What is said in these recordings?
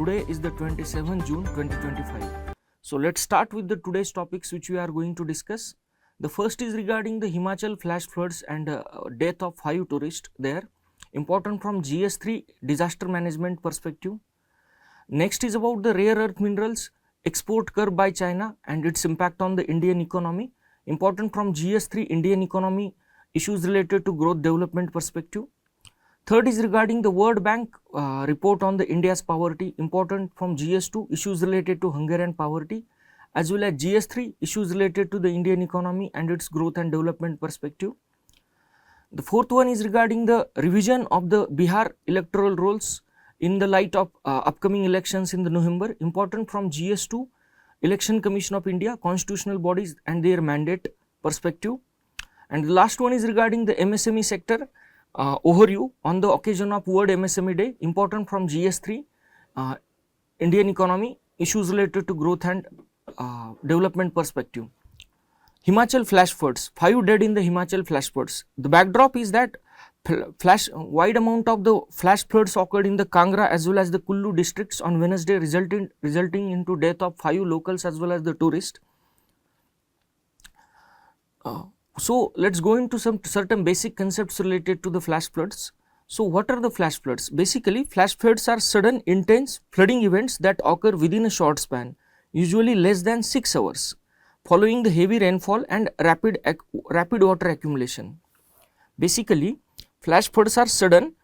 Today is the 27th June 2025. So let's start with the today's topics which we are going to discuss. The first is regarding the Himachal Flash Floods and death of 5 tourists there. Important from GS3 disaster management perspective. Next is about the rare earth minerals export curve by China and its impact on the Indian economy. Important from GS3 Indian economy issues related to growth development perspective. Third is regarding the World Bank report on the India's poverty, important from GS2 issues related to hunger and poverty, as well as GS3 issues related to the Indian economy and its growth and development perspective. The fourth one is regarding the revision of the Bihar Electoral Rolls in the light of upcoming elections in the November, important from GS2 Election Commission of India, constitutional bodies and their mandate perspective. And the last one is regarding the MSME sector overview on the occasion of World MSME Day, important from GS3 Indian economy issues related to growth and development perspective. Himachal Flash Floods, 5 dead in the Himachal Flash Floods. The backdrop is that wide amount of the flash floods occurred in the Kangra as well as the Kullu districts on Wednesday, resulting into death of 5 locals as well as the tourists. So let's go into some certain basic concepts related to the flash floods. So what are the flash floods? Basically, flash floods are sudden, intense flooding events that occur within a short span, usually less than 6 hours, following the heavy rainfall and rapid water accumulation. Basically, flash floods are sudden,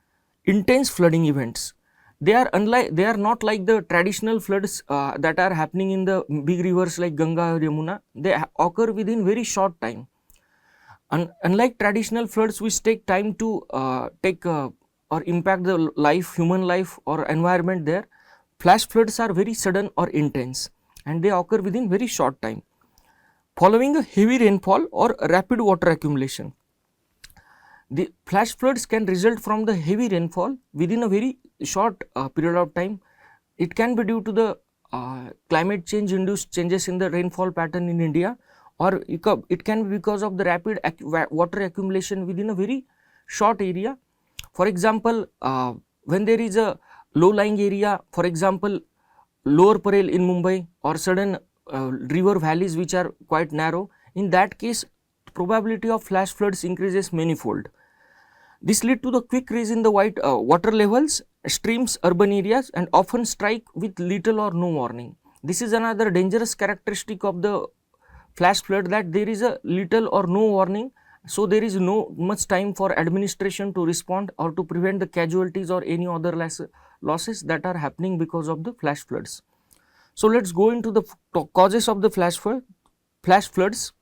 intense flooding events. They are not like the traditional floods that are happening in the big rivers like Ganga or Yamuna. They occur within very short time. Unlike traditional floods which take time to or impact the human life or environment there, flash floods are very sudden or intense and they occur within very short time, following a heavy rainfall or rapid water accumulation. The flash floods can result from the heavy rainfall within a very short period of time. It can be due to the climate change induced changes in the rainfall pattern in India, or it can be because of the rapid water accumulation within a very short area. For example, when there is a low lying area, for example Lower Parel in Mumbai, or sudden river valleys which are quite narrow, in that case probability of flash floods increases manifold. This lead to the quick rise in the water levels, streams, urban areas, and often strike with little or no warning. This is another dangerous characteristic of the flash flood, that there is a little or no warning, so there is no much time for administration to respond or to prevent the casualties or any other losses that are happening because of the flash floods. So let's go into the causes of the flash floods.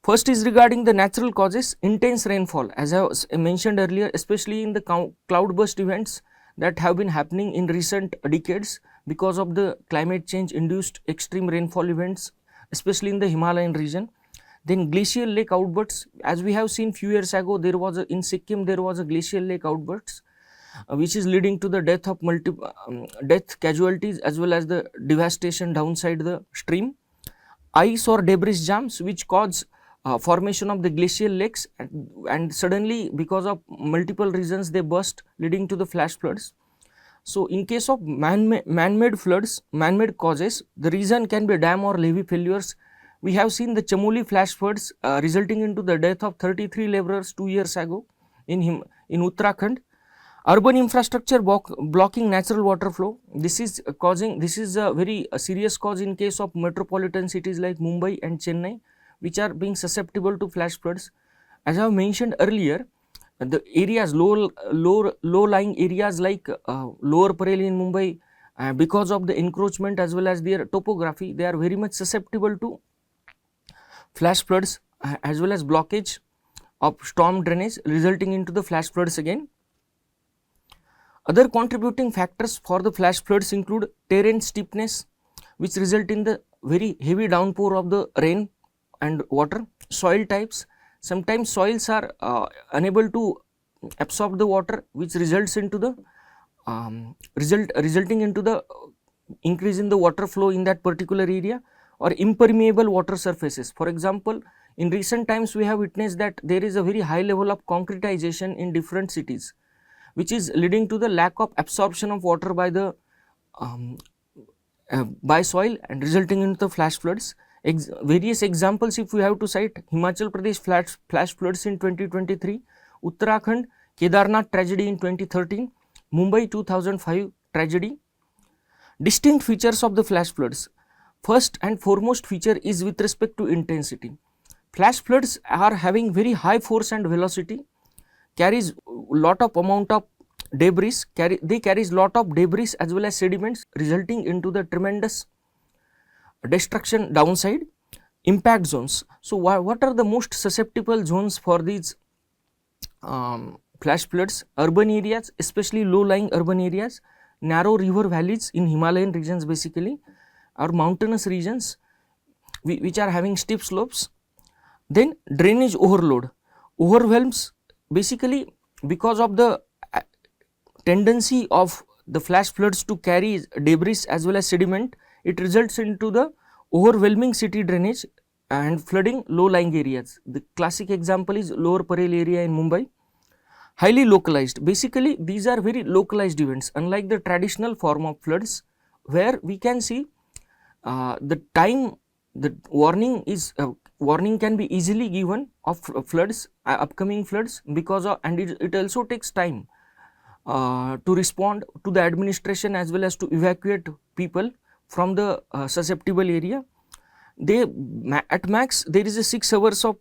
First is regarding the natural causes, intense rainfall, as I mentioned earlier, especially in the cloudburst events that have been happening in recent decades because of the climate change induced extreme rainfall events, especially in the Himalayan region. Then glacial lake outbursts, as we have seen few years ago, in Sikkim there was a glacial lake outbursts which is leading to the death of death casualties as well as the devastation downside the stream. Ice or debris jams which cause formation of the glacial lakes, and suddenly because of multiple reasons they burst, leading to the flash floods. So in case of man-made floods, man-made causes, the reason can be dam or levee failures. We have seen the Chamoli flash floods resulting into the death of 33 laborers 2 years ago in Uttarakhand. Urban infrastructure blocking natural water flow. This is a very serious cause in case of metropolitan cities like Mumbai and Chennai, which are being susceptible to flash floods. As I have mentioned earlier, the areas, low-lying areas like Lower Parel in Mumbai, because of the encroachment as well as their topography, they are very much susceptible to flash floods as well as blockage of storm drainage, resulting into the flash floods again. Other contributing factors for the flash floods include terrain steepness, which result in the very heavy downpour of the rain and water. Soil types, sometimes soils are unable to absorb the water, which results into the resulting into the increase in the water flow in that particular area, or impermeable water surfaces. For example, in recent times we have witnessed that there is a very high level of concretization in different cities, which is leading to the lack of absorption of water by the um, by soil and resulting into the flash floods. Various examples if we have to cite: Himachal Pradesh flash floods in 2023, Uttarakhand Kedarnath tragedy in 2013, Mumbai 2005 tragedy. Distinct features of the flash floods. First and foremost feature is with respect to intensity. Flash floods are having very high force and velocity, carries lot of amount of debris, they carries lot of debris as well as sediments, resulting into the tremendous destruction downside. Impact zones. So what are the most susceptible zones for these flash floods? Urban areas, especially low lying urban areas, narrow river valleys in Himalayan regions basically, or mountainous regions which are having steep slopes. Then drainage overload, overwhelms basically because of the tendency of the flash floods to carry debris as well as sediment. It results into the overwhelming city drainage and flooding low lying areas. The classic example is Lower Parel area in Mumbai. Highly localized, basically these are very localized events, unlike the traditional form of floods where we can see the time the warning can be easily given of floods, upcoming floods, because of, and it also takes time to respond to the administration as well as to evacuate people from the susceptible area. They at max there is a 6 hours of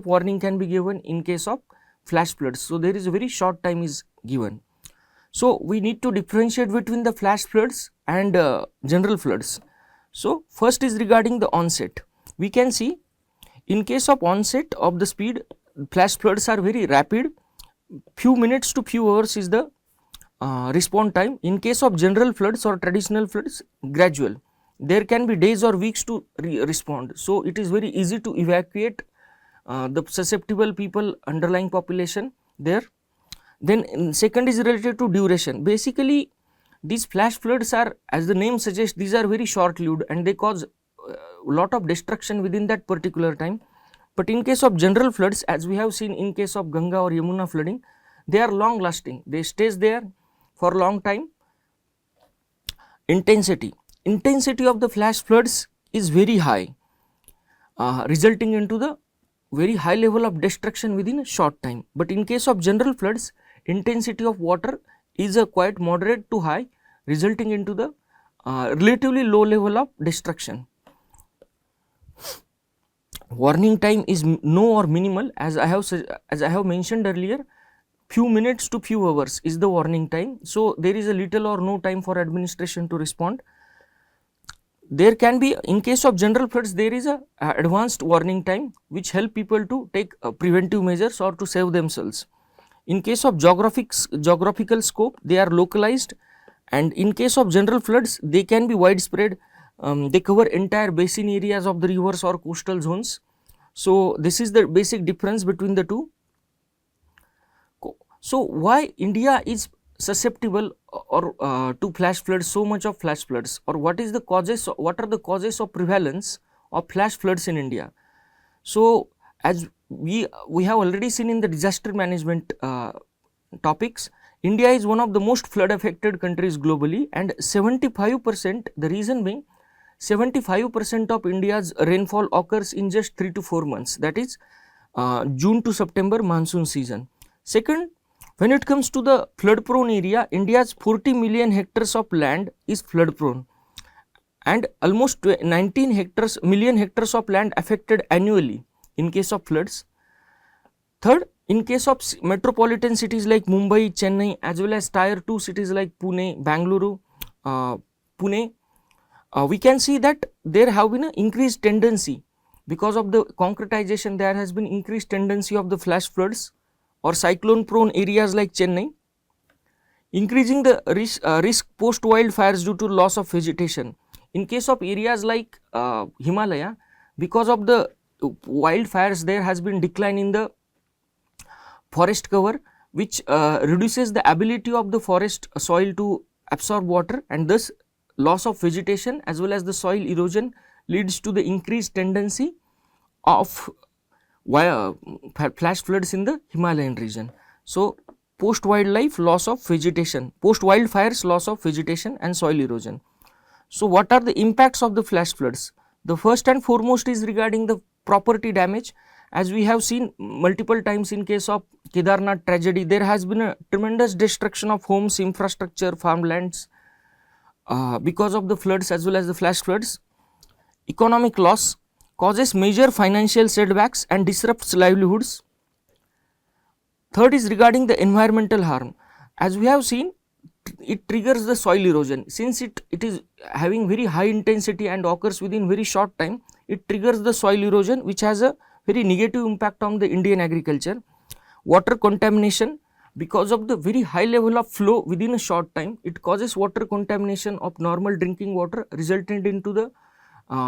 warning can be given in case of flash floods. So there is a very short time is given. So we need to differentiate between the flash floods and general floods. So first is regarding the onset. We can see in case of onset of the speed, flash floods are very rapid. Few minutes to few hours is the response time. In case of general floods or traditional floods, gradual. There can be days or weeks to respond. So it is very easy to evacuate the susceptible people, underlying population there. Then second is related to duration. Basically these flash floods are, as the name suggests, these are very short lived and they cause lot of destruction within that particular time. But in case of general floods, as we have seen in case of Ganga or Yamuna flooding, they are long lasting, they stays there for a long time. Intensity of the flash floods is very high, resulting into the very high level of destruction within a short time. But in case of general floods, intensity of water is a quite moderate to high, resulting into the relatively low level of destruction. Warning time is no or minimal, as I have mentioned earlier. Few minutes to few hours is the warning time. So there is a little or no time for administration to respond. There can be, in case of general floods, there is a advanced warning time which help people to take preventive measures or to save themselves. In case of geographical scope, they are localized, and in case of general floods, they can be widespread. They cover entire basin areas of the rivers or coastal zones. So this is the basic difference between the two. So why India is susceptible or to flash floods, so much of flash floods, or what are the causes of prevalence of flash floods in India? So as we have already seen in the disaster management topics, India is one of the most flood affected countries globally, and 75%, the reason being 75% of India's rainfall occurs in just 3 to 4 months, that is June to September monsoon season. Second, when it comes to the flood prone area, India's 40 million hectares of land is flood prone, and almost 19 million hectares of land affected annually in case of floods. Third, in case of metropolitan cities like Mumbai, Chennai, as well as tier 2 cities like Pune, Bangalore, Pune, we can see that there have been an increased tendency because of the concretization. There has been increased tendency of the flash floods or cyclone prone areas like Chennai, increasing the risk post wildfires due to loss of vegetation. In case of areas like Himalaya, because of the wildfires, there has been decline in the forest cover, which reduces the ability of the forest soil to absorb water, and thus loss of vegetation as well as the soil erosion leads to the increased tendency of flash floods in the Himalayan region. So post wildlife loss of vegetation, post wildfires loss of vegetation and soil erosion. So what are the impacts of the flash floods? The first and foremost is regarding the property damage. As we have seen multiple times in case of Kedarnath tragedy, there has been a tremendous destruction of homes, infrastructure, farmlands because of the floods as well as the flash floods. Economic loss causes major financial setbacks and disrupts livelihoods. Third is regarding the environmental harm. As we have seen, it triggers the soil erosion. Since it is having very high intensity and occurs within very short time, it triggers the soil erosion, which has a very negative impact on the Indian agriculture. Water contamination, because of the very high level of flow within a short time, it causes water contamination of normal drinking water, resulting into the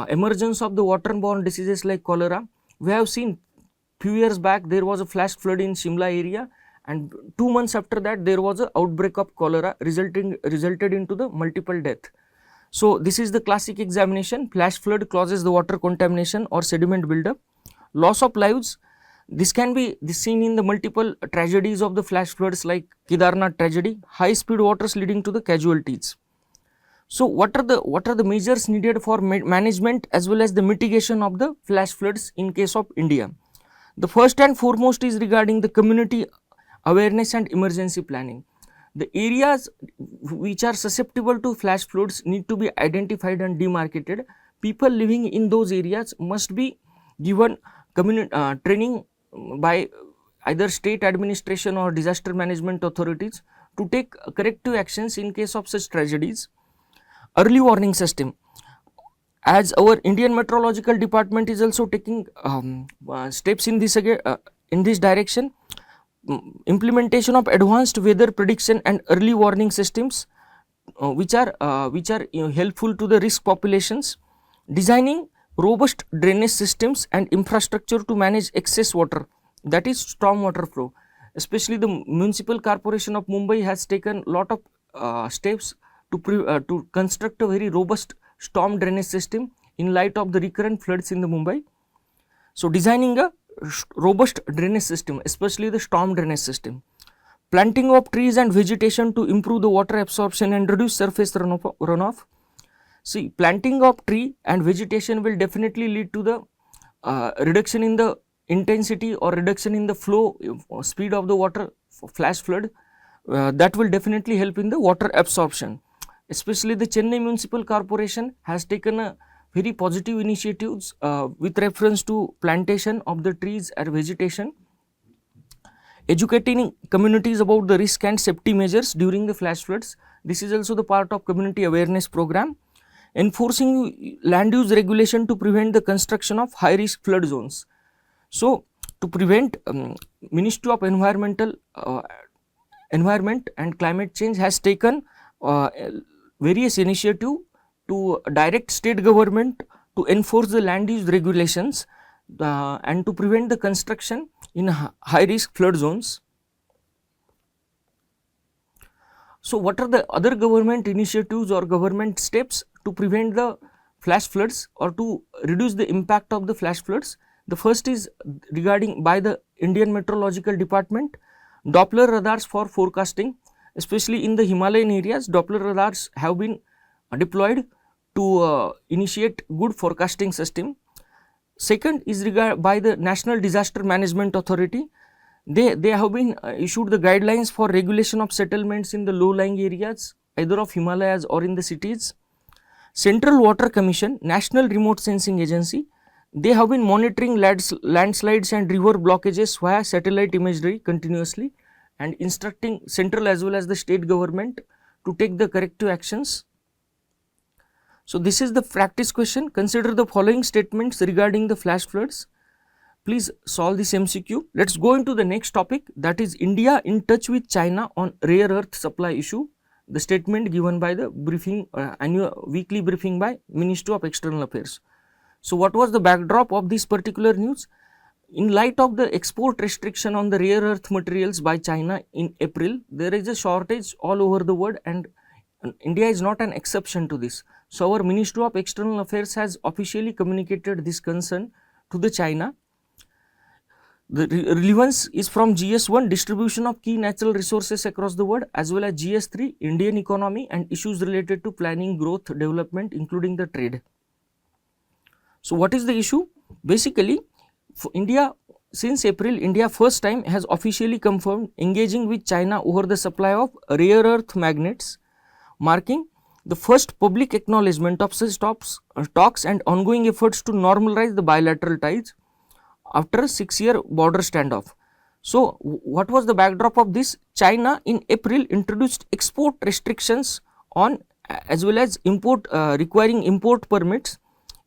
emergence of the waterborne diseases like cholera. We have seen few years back there was a flash flood in Shimla area, and 2 months after that there was a outbreak of cholera resulted into the multiple death. So this is the classic examination. Flash flood causes the water contamination or sediment buildup. Loss of lives, this can be seen in the multiple tragedies of the flash floods like Kedarnath tragedy, high speed waters leading to the casualties. So what are the measures needed for management as well as the mitigation of the flash floods in case of India? The first and foremost is regarding the community awareness and emergency planning. The areas which are susceptible to flash floods need to be identified and demarcated. People living in those areas must be given training by either state administration or disaster management authorities to take corrective actions in case of such tragedies. Early warning system, as our Indian Meteorological Department is also taking steps in this direction. Implementation of advanced weather prediction and early warning systems which are helpful to the risk populations. Designing robust drainage systems and infrastructure to manage excess water, that is storm water flow. Especially the Municipal Corporation of Mumbai has taken lot of steps to construct a very robust storm drainage system in light of the recurrent floods in the Mumbai. So designing a robust drainage system, especially the storm drainage system. Planting of trees and vegetation to improve the water absorption and reduce surface runoff. See, planting of tree and vegetation will definitely lead to the reduction in the intensity or reduction in the flow speed of the water flash flood. That will definitely help in the water absorption. Especially the Chennai Municipal Corporation has taken a very positive initiatives with reference to plantation of the trees and vegetation. Educating communities about the risk and safety measures during the flash floods. This is also the part of community awareness program. Enforcing land use regulation to prevent the construction of high risk flood zones. So to prevent, Ministry of Environment and Climate Change has taken various initiatives to direct state government to enforce the land use regulations and to prevent the construction in high risk flood zones. So what are the other government initiatives or government steps to prevent the flash floods or to reduce the impact of the flash floods? The first is regarding by the Indian Meteorological Department, Doppler radars for forecasting. Especially in the Himalayan areas, Doppler radars have been deployed to initiate good forecasting system. Second is by the National Disaster Management Authority. They have been issued the guidelines for regulation of settlements in the low-lying areas, either of Himalayas or in the cities. Central Water Commission, National Remote Sensing Agency, they have been monitoring landslides and river blockages via satellite imagery continuously and instructing central as well as the state government to take the corrective actions. So this is the practice question. Consider the following statements regarding the flash floods. Please solve this MCQ. Let's go into the next topic, that is India in touch with China on rare earth supply issue. The statement given by the briefing, annual weekly briefing by Ministry of External Affairs. So what was the backdrop of this particular news? In light of the export restriction on the rare earth materials by China in April, there is a shortage all over the world and India is not an exception to this. So our Ministry of External Affairs has officially communicated this concern to the China. The relevance is from GS1, distribution of key natural resources across the world, as well as GS3, Indian economy and issues related to planning, growth, development, including the trade. So what is the issue? Basically, for India, since April, India first time has officially confirmed engaging with China over the supply of rare earth magnets, marking the first public acknowledgement of such talks and ongoing efforts to normalize the bilateral ties after a 6-year border standoff. So what was the backdrop of this? China in April introduced export restrictions on as well as requiring import permits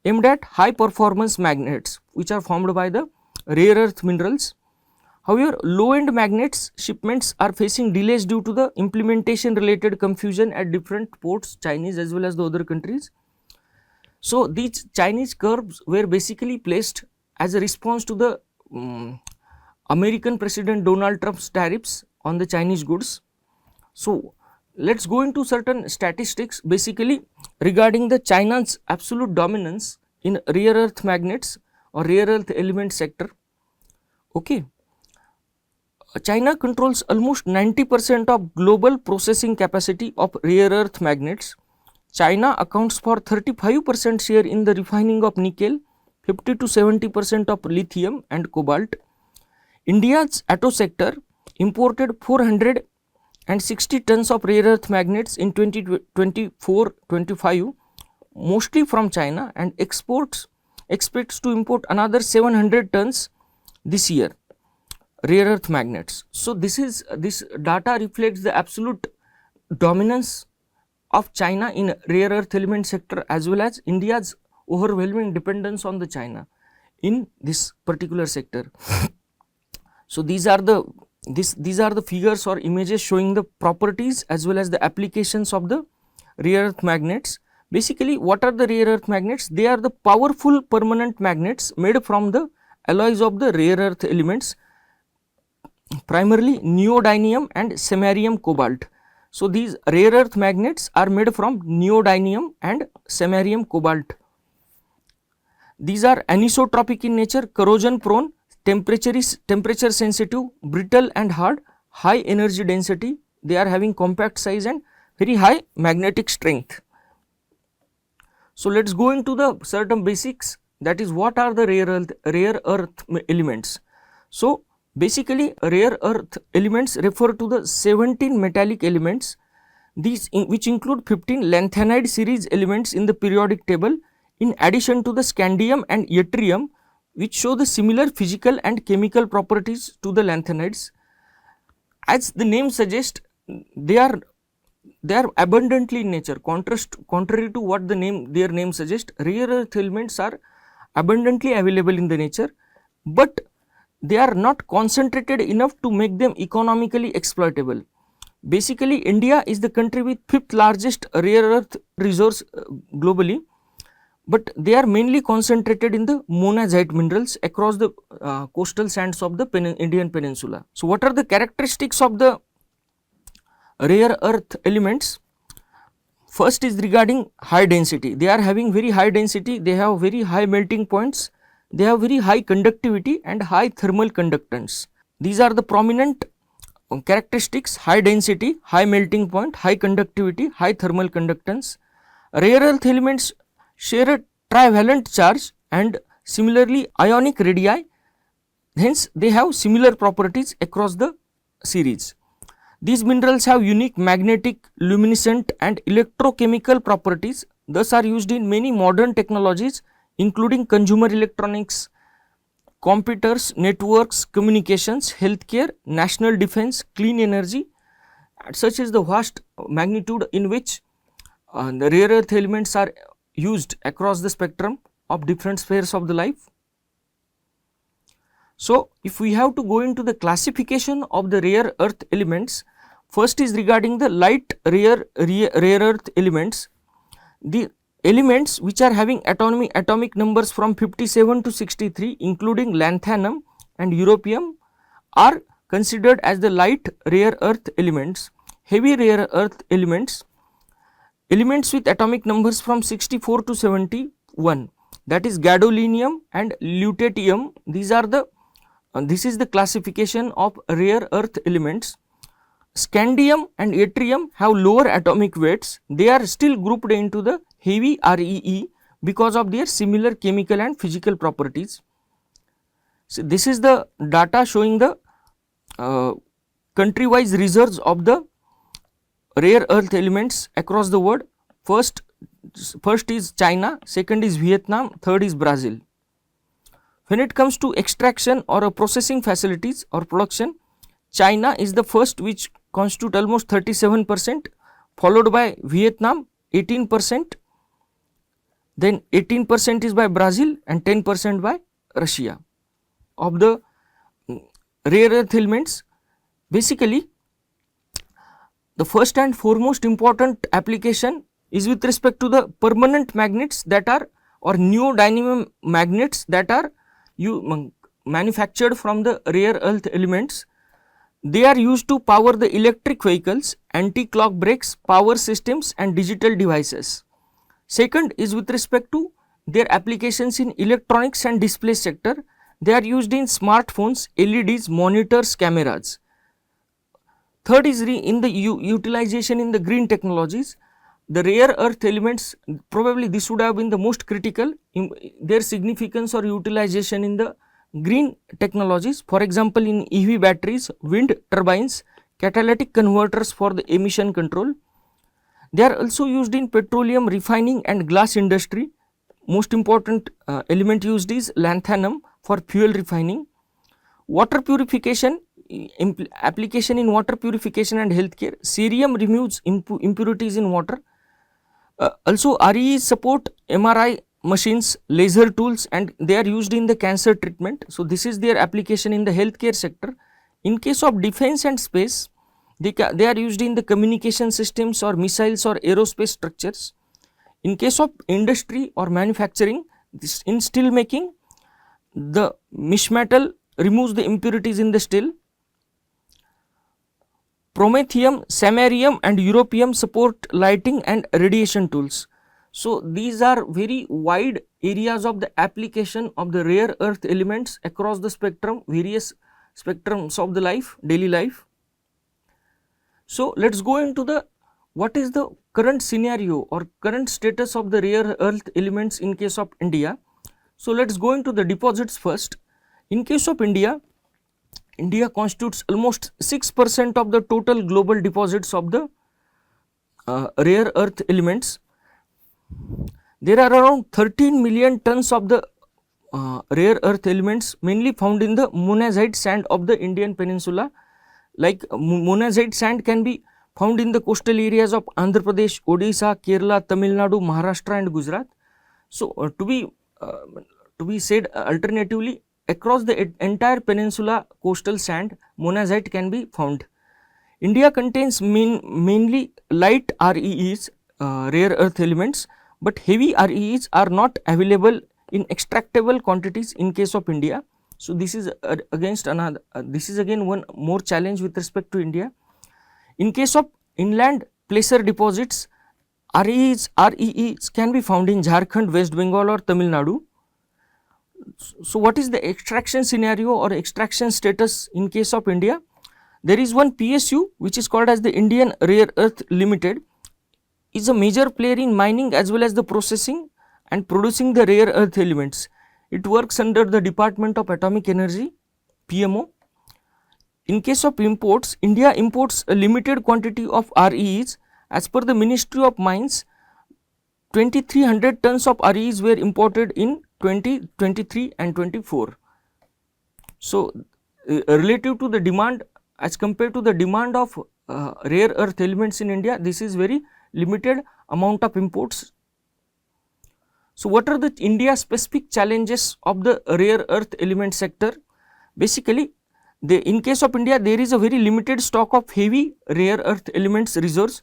aimed at high performance magnets, which are formed by the rare earth minerals. However, low end magnets shipments are facing delays due to the implementation related confusion at different ports, Chinese as well as the other countries. So these Chinese curbs were basically placed as a response to the American President Donald Trump's tariffs on the Chinese goods. So let's go into certain statistics basically regarding the China's absolute dominance in rare earth magnets or rare earth element sector. Okay, China controls almost 90% of global processing capacity of rare earth magnets. China accounts for 35% share in the refining of nickel, 50 to 70% of lithium and cobalt. India's auto sector imported 460 tons of rare earth magnets in 2024-25, mostly from China, and expects to import another 700 tons this year, rare earth magnets. So this data reflects the absolute dominance of China in rare earth element sector as well as India's overwhelming dependence on the China in this particular sector. So these are the figures or images showing the properties as well as the applications of the rare earth magnets. Basically, what are the rare earth magnets? They are the powerful permanent magnets made from the alloys of the rare earth elements, primarily neodymium and samarium cobalt. So these rare earth magnets are made from neodymium and samarium cobalt. These are anisotropic in nature, corrosion prone, temperature sensitive, brittle and hard, high energy density. They are having compact size and very high magnetic strength. So let's go into the certain basics, that is what are the rare earth elements. So basically rare earth elements refer to the 17 metallic elements, which include 15 lanthanide series elements in the periodic table, in addition to the scandium and yttrium, which show the similar physical and chemical properties to the lanthanides. As the name suggests, they are abundantly in nature. Contrary to what their name suggests, rare earth elements are abundantly available in the nature, but they are not concentrated enough to make them economically exploitable. Basically, India is the country with 5th largest rare earth resource globally, but they are mainly concentrated in the monazite minerals across the coastal sands of the Indian peninsula. So what are the characteristics of the rare earth elements? First is regarding high density. They are having very high density, they have very high melting points, they have very high conductivity and high thermal conductance. These are the prominent characteristics: high density, high melting point, high conductivity, high thermal conductance. Rare earth elements share a trivalent charge and similarly ionic radii, hence they have similar properties across the series. These minerals have unique magnetic, luminescent and electrochemical properties, thus are used in many modern technologies including consumer electronics, computers, networks, communications, healthcare, national defense, clean energy. Such is the vast magnitude in which the rare earth elements are used across the spectrum of different spheres of the life. So if we have to go into the classification of the rare earth elements, first is regarding the light rare earth elements. The elements which are having atomic numbers from 57 to 63, including lanthanum and europium, are considered as the light rare earth elements. Heavy rare earth elements with atomic numbers from 64 to 71, that is gadolinium and lutetium, these are the This is the classification of rare earth elements. Scandium and yttrium have lower atomic weights. They are still grouped into the heavy REE because of their similar chemical and physical properties. So, this is the data showing the country-wise reserves of the rare earth elements across the world. First is China, second is Vietnam, third is Brazil. When it comes to extraction or processing facilities or production, China is the first, which constitute almost 37%, followed by Vietnam 18%, then 18% is by Brazil and 10% by Russia. Of the rare earth elements, basically the first and foremost important application is with respect to the permanent magnets that are, or neodymium magnets that are manufactured from the rare earth elements. They are used to power the electric vehicles, anti-clock brakes, power systems and digital devices. Second is with respect to their applications in electronics and display sector. They are used in smartphones, LEDs, monitors, cameras. Third is in the utilization in the green technologies. The rare earth elements, probably this would have been the most critical in their significance or utilization in the green technologies. For example, in EV batteries, wind turbines, catalytic converters for the emission control. They are also used in petroleum refining and glass industry. Most important element used is lanthanum for fuel refining. Water purification, application in water purification and healthcare. Cerium removes impurities in water. Also REs support MRI machines, laser tools, and they are used in the cancer treatment. So, this is their application in the healthcare sector. In case of defense and space, they are used in the communication systems or missiles or aerospace structures. In case of industry or manufacturing, in steel making, the mish metal removes the impurities in the steel. Promethium, samarium and europium support lighting and radiation tools. So, these are very wide areas of the application of the rare earth elements across the spectrum, various spectrums of the life, daily life. So, let us go into the what is the current scenario or current status of the rare earth elements in case of India. So, let us go into the deposits first. In case of India, India constitutes almost 6% of the total global deposits of the rare earth elements. There are around 13 million tons of the rare earth elements mainly found in the monazite sand of the Indian peninsula. Like monazite sand can be found in the coastal areas of Andhra Pradesh, Odisha, Kerala, Tamil Nadu, Maharashtra and Gujarat. So, to be said alternatively, across the entire peninsula coastal sand, monazite can be found. India contains mainly light REEs, rare earth elements, but heavy REEs are not available in extractable quantities in case of India. So, this is this is again one more challenge with respect to India. In case of inland placer deposits, REEs can be found in Jharkhand, West Bengal or Tamil Nadu. So, what is the extraction scenario or extraction status in case of India? There is one PSU which is called as the Indian Rare Earth Limited, is a major player in mining as well as the processing and producing the rare earth elements. It works under the Department of Atomic Energy, PMO. In case of imports, India imports a limited quantity of REEs. As per the Ministry of Mines, 2300 tons of REEs were imported in 2023 and 24. So, relative to the demand, as compared to the demand of rare earth elements in India, this is very limited amount of imports. So, what are the India specific challenges of the rare earth element sector? Basically, in case of India, there is a very limited stock of heavy rare earth elements reserves.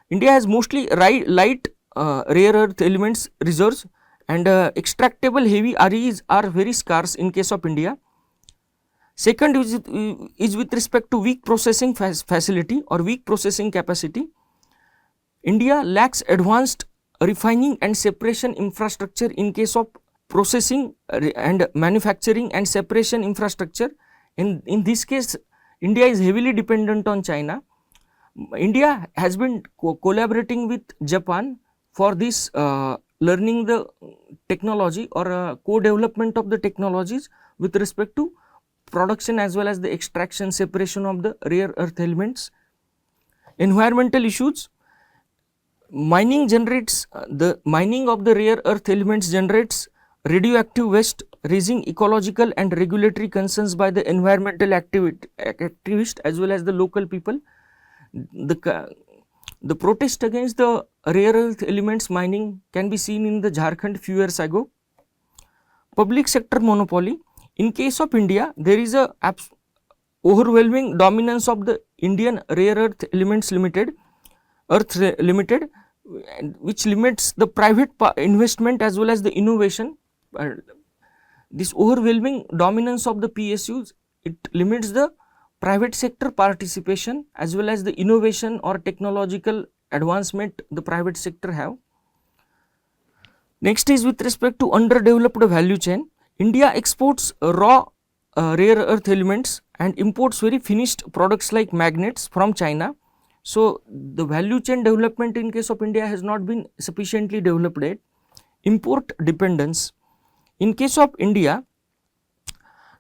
India has mostly light rare earth elements reserves, and extractable heavy REs are very scarce in case of India. Second is with respect to weak processing facility or weak processing capacity. India lacks advanced refining and separation infrastructure in case of processing and manufacturing and separation infrastructure In this case, India is heavily dependent on China. India has been collaborating with Japan for this learning the technology or co-development of the technologies with respect to production as well as the extraction separation of the rare earth elements. Environmental issues, mining generates the mining of the rare earth elements generates radioactive waste, raising ecological and regulatory concerns by the environmental activists as well as the local people. The protest against the rare earth elements mining can be seen in the Jharkhand few years ago. Public sector monopoly. In case of India, there is a overwhelming dominance of the Indian Rare Earth Elements Limited, which limits the private investment as well as the innovation. This overwhelming dominance of the PSUs, it limits the private sector participation as well as the innovation or technological advancement the private sector have. Next is with respect to underdeveloped value chain. India exports raw rare earth elements and imports very finished products like magnets from China. So, the value chain development in case of India has not been sufficiently developed yet. Import dependence. In case of India,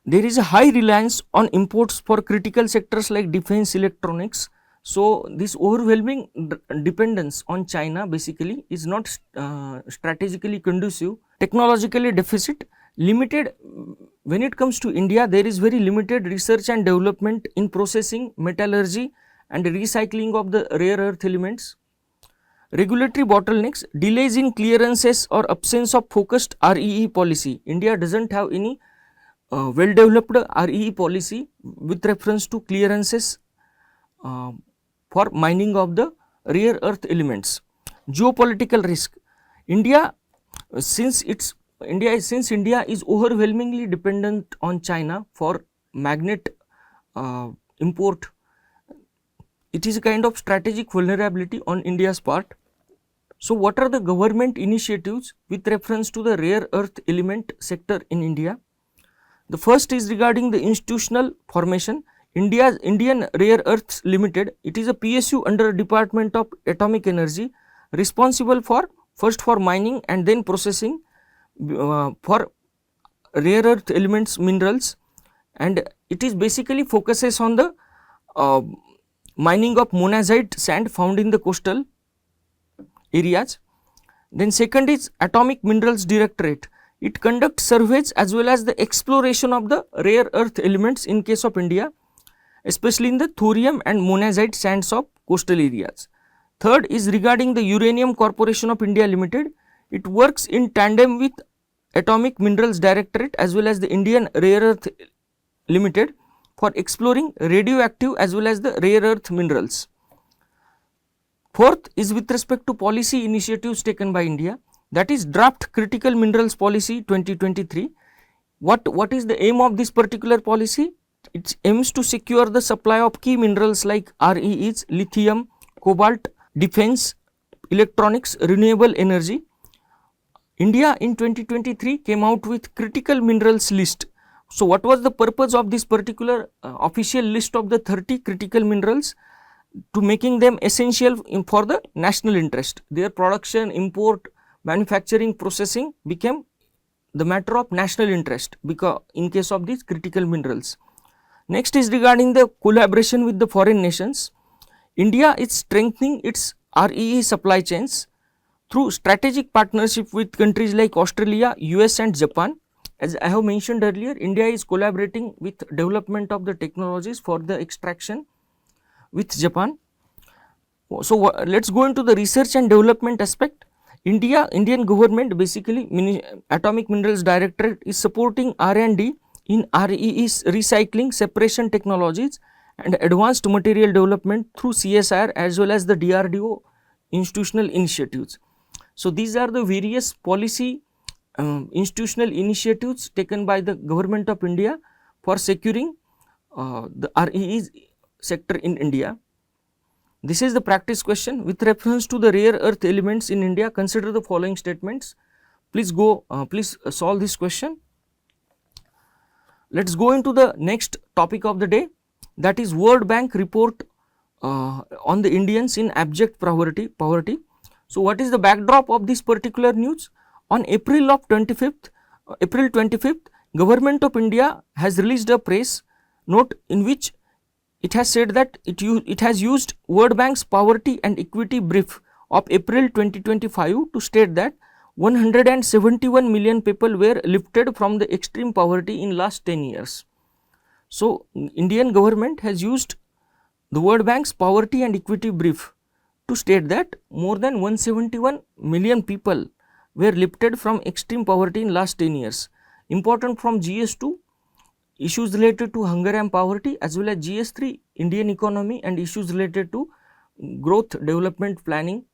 there is a high reliance on imports for critical sectors like defense, electronics. So, this overwhelming dependence on China basically is not strategically conducive. Technologically deficit, limited. When it comes to India, there is very limited research and development in processing, metallurgy and recycling of the rare earth elements. Regulatory bottlenecks, delays in clearances or absence of focused REE policy. India does not have any well developed REE policy with reference to clearances for mining of the rare earth elements. Geopolitical risk. Since India is overwhelmingly dependent on China for magnet import, it is a kind of strategic vulnerability on India's part. So, what are the government initiatives with reference to the rare earth element sector in India? The first is regarding the institutional formation. Indian Rare Earths Limited, it is a PSU under Department of Atomic Energy, responsible for first for mining and then processing for rare earth elements minerals, and it is basically focuses on the mining of monazite sand found in the coastal areas. Then second is Atomic Minerals Directorate. It conducts surveys as well as the exploration of the rare earth elements in case of India, especially in the thorium and monazite sands of coastal areas. Third is regarding the Uranium Corporation of India Limited. It works in tandem with Atomic Minerals Directorate as well as the Indian Rare Earth Limited for exploring radioactive as well as the rare earth minerals. Fourth is with respect to policy initiatives taken by India, that is Draft Critical Minerals Policy 2023. What is the aim of this particular policy? It aims to secure the supply of key minerals like REEs, lithium, cobalt, defense, electronics, renewable energy. India in 2023 came out with critical minerals list. So, what was the purpose of this particular official list of the 30 critical minerals? To making them essential for the national interest. Their production, import, manufacturing, processing became the matter of national interest because in case of these critical minerals. Next is regarding the collaboration with the foreign nations. India is strengthening its REE supply chains through strategic partnership with countries like Australia, US and Japan. As I have mentioned earlier, India is collaborating with development of the technologies for the extraction with Japan. So, let us go into the research and development aspect. Indian government basically Atomic Minerals Directorate is supporting R&D in REEs recycling separation technologies and advanced material development through CSIR as well as the DRDO institutional initiatives. So, these are the various policy institutional initiatives taken by the government of India for securing the REEs sector in India. This is the practice question. With reference to the rare earth elements in India, consider the following statements. Please solve this question. let's go into the next topic of the day, that is World Bank report on the Indians in abject poverty. So what is the backdrop of this particular news? On April 25th, Government of India has released a press note in which it has said that it has used World Bank's poverty and equity brief of April 2025 to state that 171 million people were lifted from the extreme poverty in last 10 years. So Indian government has used the World Bank's poverty and equity brief to state that more than 171 million people were lifted from extreme poverty in last 10 years. Important from GS2, issues related to hunger and poverty, as well as GS3, Indian economy and issues related to growth development planning.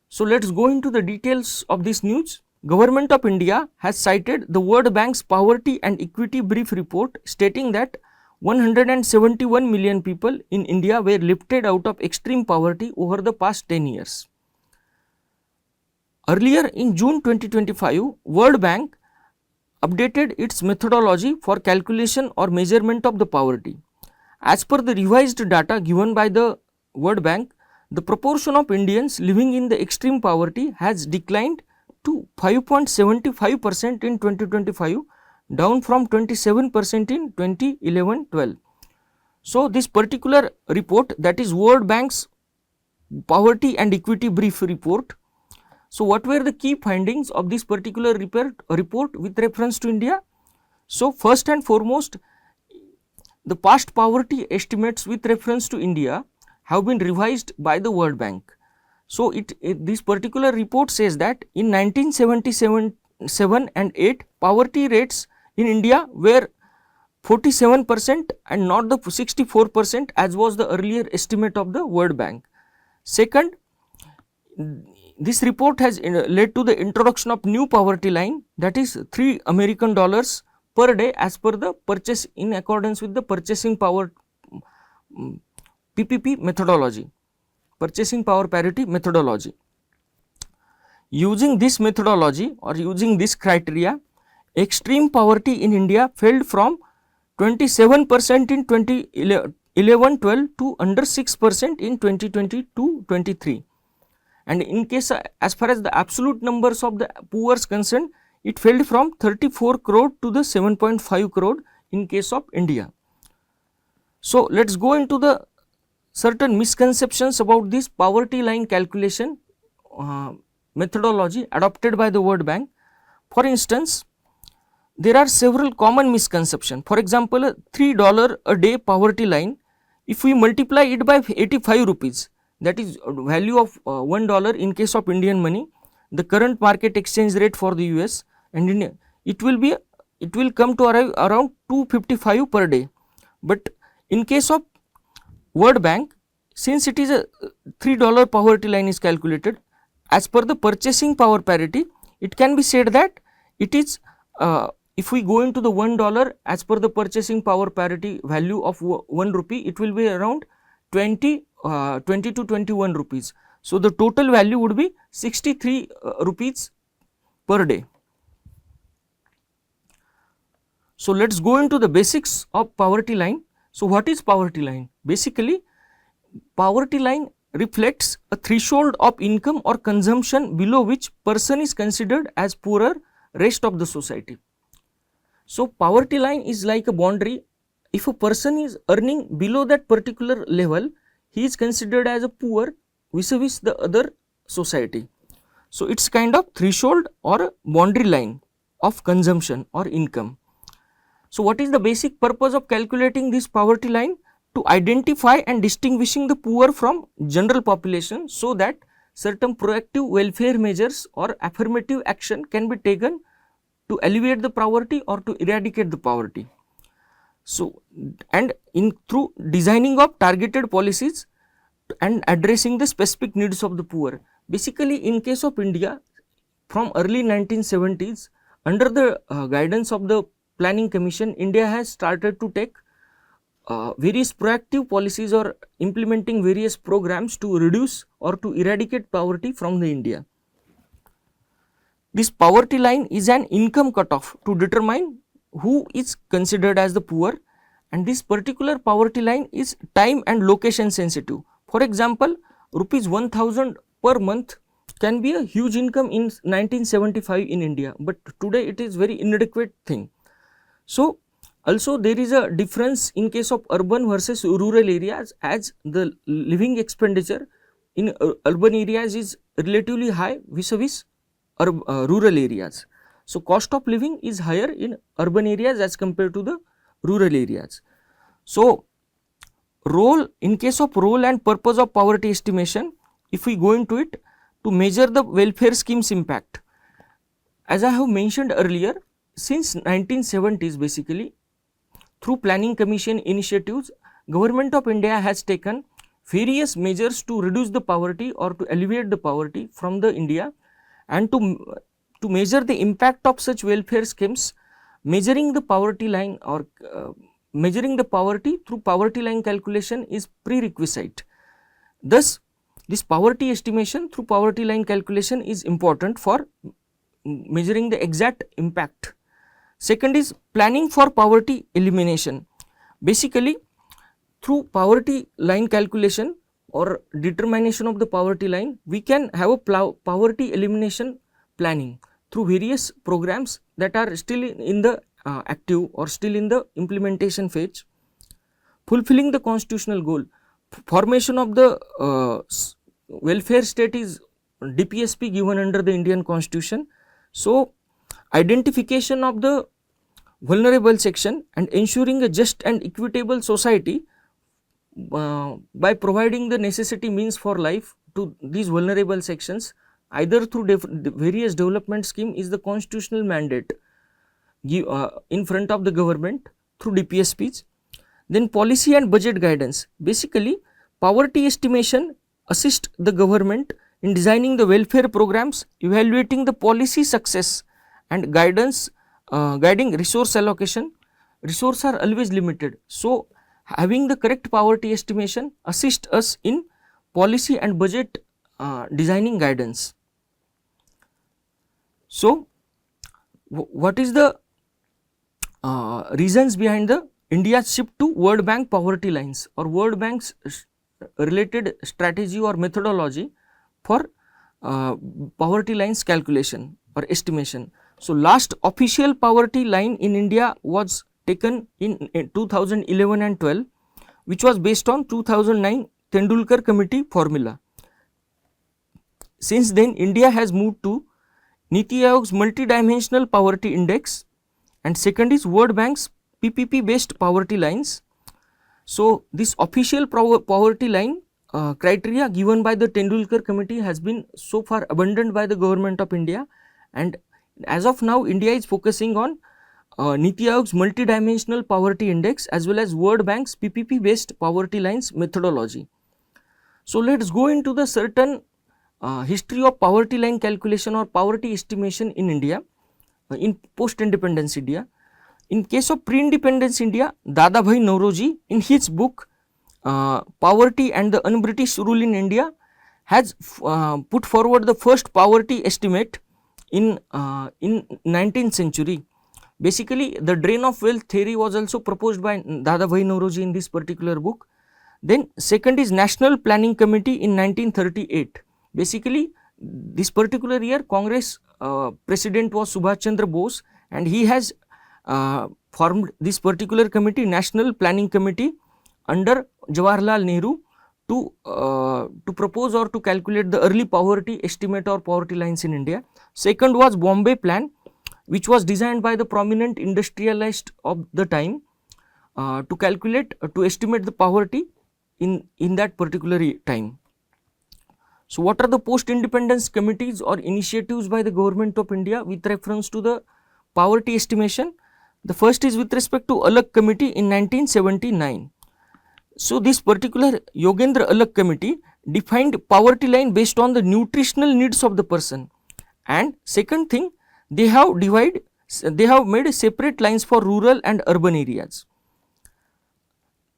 So let's go into the details of this news. Government of India has cited the World Bank's poverty and equity brief report stating that 171 million people in India were lifted out of extreme poverty over the past 10 years. Earlier in June 2025, World Bank updated its methodology for calculation or measurement of the poverty. As per the revised data given by the World Bank, the proportion of Indians living in the extreme poverty has declined to 5.75% in 2025, down from 27% in 2011-12. So this particular report, that is World Bank's poverty and equity brief report. So what were the key findings of this particular report with reference to India? So first and foremost, the past poverty estimates with reference to India have been revised by the World Bank. So this particular report says that in 1977 and 8, poverty rates in India were 47% and not the 64% as was the earlier estimate of the World Bank. Second, this report has led to the introduction of new poverty line, that is $3 per day as per the purchase, in accordance with the purchasing power PPP methodology, purchasing power parity methodology. Using this methodology or using this criteria, extreme poverty in India fell from 27% in 2011-12 to under 6% in 2022-23. And in case, as far as the absolute numbers of the poor is concerned, it fell from 34 crore to the 7.5 crore in case of India. So let's go into the certain misconceptions about this poverty line calculation methodology adopted by the World Bank. For instance, there are several common misconceptions. For example, a $3 a day poverty line, if we multiply it by 85 rupees, that is value of $1 in case of Indian money, the current market exchange rate for the US and India, it will come to arrive around 255 per day. But in case of World Bank, since it is a $3 poverty line is calculated, as per the purchasing power parity, it can be said that it is, if we go into the $1 as per the purchasing power parity value of 1 rupee, it will be around 20 to 21 rupees. So the total value would be 63 rupees per day. So let's go into the basics of poverty line. So what is poverty line? Basically, poverty line reflects a threshold of income or consumption below which person is considered as poorer rest of the society. So poverty line is like a boundary. If a person is earning below that particular level, he is considered as a poor vis-a-vis the other society. So it's kind of threshold or a boundary line of consumption or income. So what is the basic purpose of calculating this poverty line? To identify and distinguishing the poor from general population, so that certain proactive welfare measures or affirmative action can be taken to alleviate the poverty or to eradicate the poverty. So, and through designing of targeted policies and addressing the specific needs of the poor. Basically, in case of India, from early 1970s, under the guidance of the Planning Commission, India has started to take various proactive policies or implementing various programs to reduce or to eradicate poverty from the India. This poverty line is an income cutoff to determine who is considered as the poor, and this particular poverty line is time and location sensitive. For example, rupees 1000 per month can be a huge income in 1975 in India, but today it is very inadequate thing. So also there is a difference in case of urban versus rural areas, as the living expenditure in urban areas is relatively high vis-a-vis rural areas. So cost of living is higher in urban areas as compared to the rural areas. So in case of role and purpose of poverty estimation, if we go into it, to measure the welfare schemes impact, as I have mentioned earlier, since 1970s basically, through planning commission initiatives, Government of India has taken various measures to reduce the poverty or to alleviate the poverty from the India, and to measure the impact of such welfare schemes, measuring the poverty line or measuring the poverty through poverty line calculation is prerequisite. Thus, this poverty estimation through poverty line calculation is important for measuring the exact impact. Second is planning for poverty elimination. Basically, through poverty line calculation or determination of the poverty line, we can have a poverty elimination planning through various programs that are still in the active or still in the implementation phase. Fulfilling the constitutional goal, formation of the welfare state is DPSP given under the Indian Constitution. So identification of the vulnerable section and ensuring a just and equitable society by providing the necessity means for life to these vulnerable sections, either through various development scheme, is the constitutional mandate in front of the government through DPSPs. Then policy and budget guidance. Basically, poverty estimation assist the government in designing the welfare programs, evaluating the policy success and guiding resource allocation. Resources are always limited. So, having the correct poverty estimation assist us in policy and budget designing guidance. So, what is the reasons behind the India's shift to World Bank poverty lines or World Bank's related strategy or methodology for poverty lines calculation or estimation? So, last official poverty line in India was taken in 2011 and 12, which was based on 2009 Tendulkar Committee formula. Since then, India has moved to Niti Aayog's multidimensional poverty index, and second is World Bank's PPP based poverty lines. So, this official poverty line criteria given by the Tendulkar Committee has been so far abandoned by the Government of India, and as of now India is focusing on Niti Aayog's multidimensional poverty index as well as World Bank's PPP based poverty lines methodology. So, let us go into the certain history of poverty line calculation or poverty estimation in India in post independence India. In case of pre-independence India, Dadabhai Nauroji in his book Poverty and the Un-British Rule in India has put forward the first poverty estimate in 19th century. Basically, the drain of wealth theory was also proposed by Dadabhai Nauroji in this particular book. Then second is National Planning Committee in 1938. Basically, this particular year Congress president was Subhash Chandra Bose, and he has formed this particular committee, National Planning Committee, under Jawaharlal Nehru to propose or to calculate the early poverty estimate or poverty lines in India. Second was Bombay Plan, which was designed by the prominent industrialist of the time to estimate the poverty in that particular time. So, what are the post-independence committees or initiatives by the Government of India with reference to the poverty estimation? The first is with respect to Alak Committee in 1979. So, this particular Yogendra Alak Committee defined poverty line based on the nutritional needs of the person, and second thing, they have made separate lines for rural and urban areas.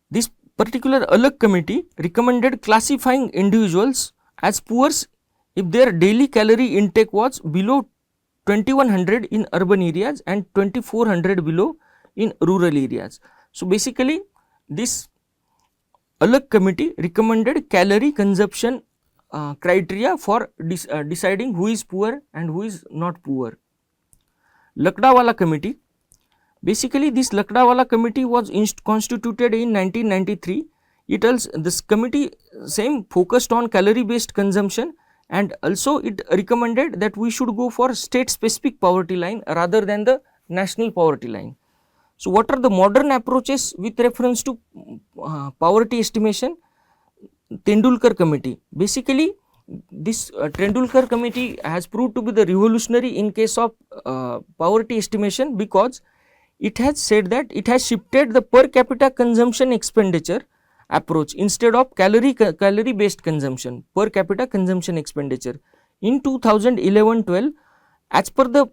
This particular Alak Committee recommended classifying individuals as poor if their daily calorie intake was below 2100 in urban areas and 2400 below in rural areas. So basically this Alag committee recommended calorie consumption criteria for deciding who is poor and who is not poor. Lakdawala committee, basically this Lakdawala committee was constituted in 1993. It also, this committee same focused on calorie based consumption, and also it recommended that we should go for state specific poverty line rather than the national poverty line. So what are the modern approaches with reference to poverty estimation? Tendulkar committee, basically this Tendulkar committee has proved to be the revolutionary in case of poverty estimation, because it has said that it has shifted the per capita consumption expenditure approach instead of calorie based consumption, per capita consumption expenditure. In 2011-12, as per the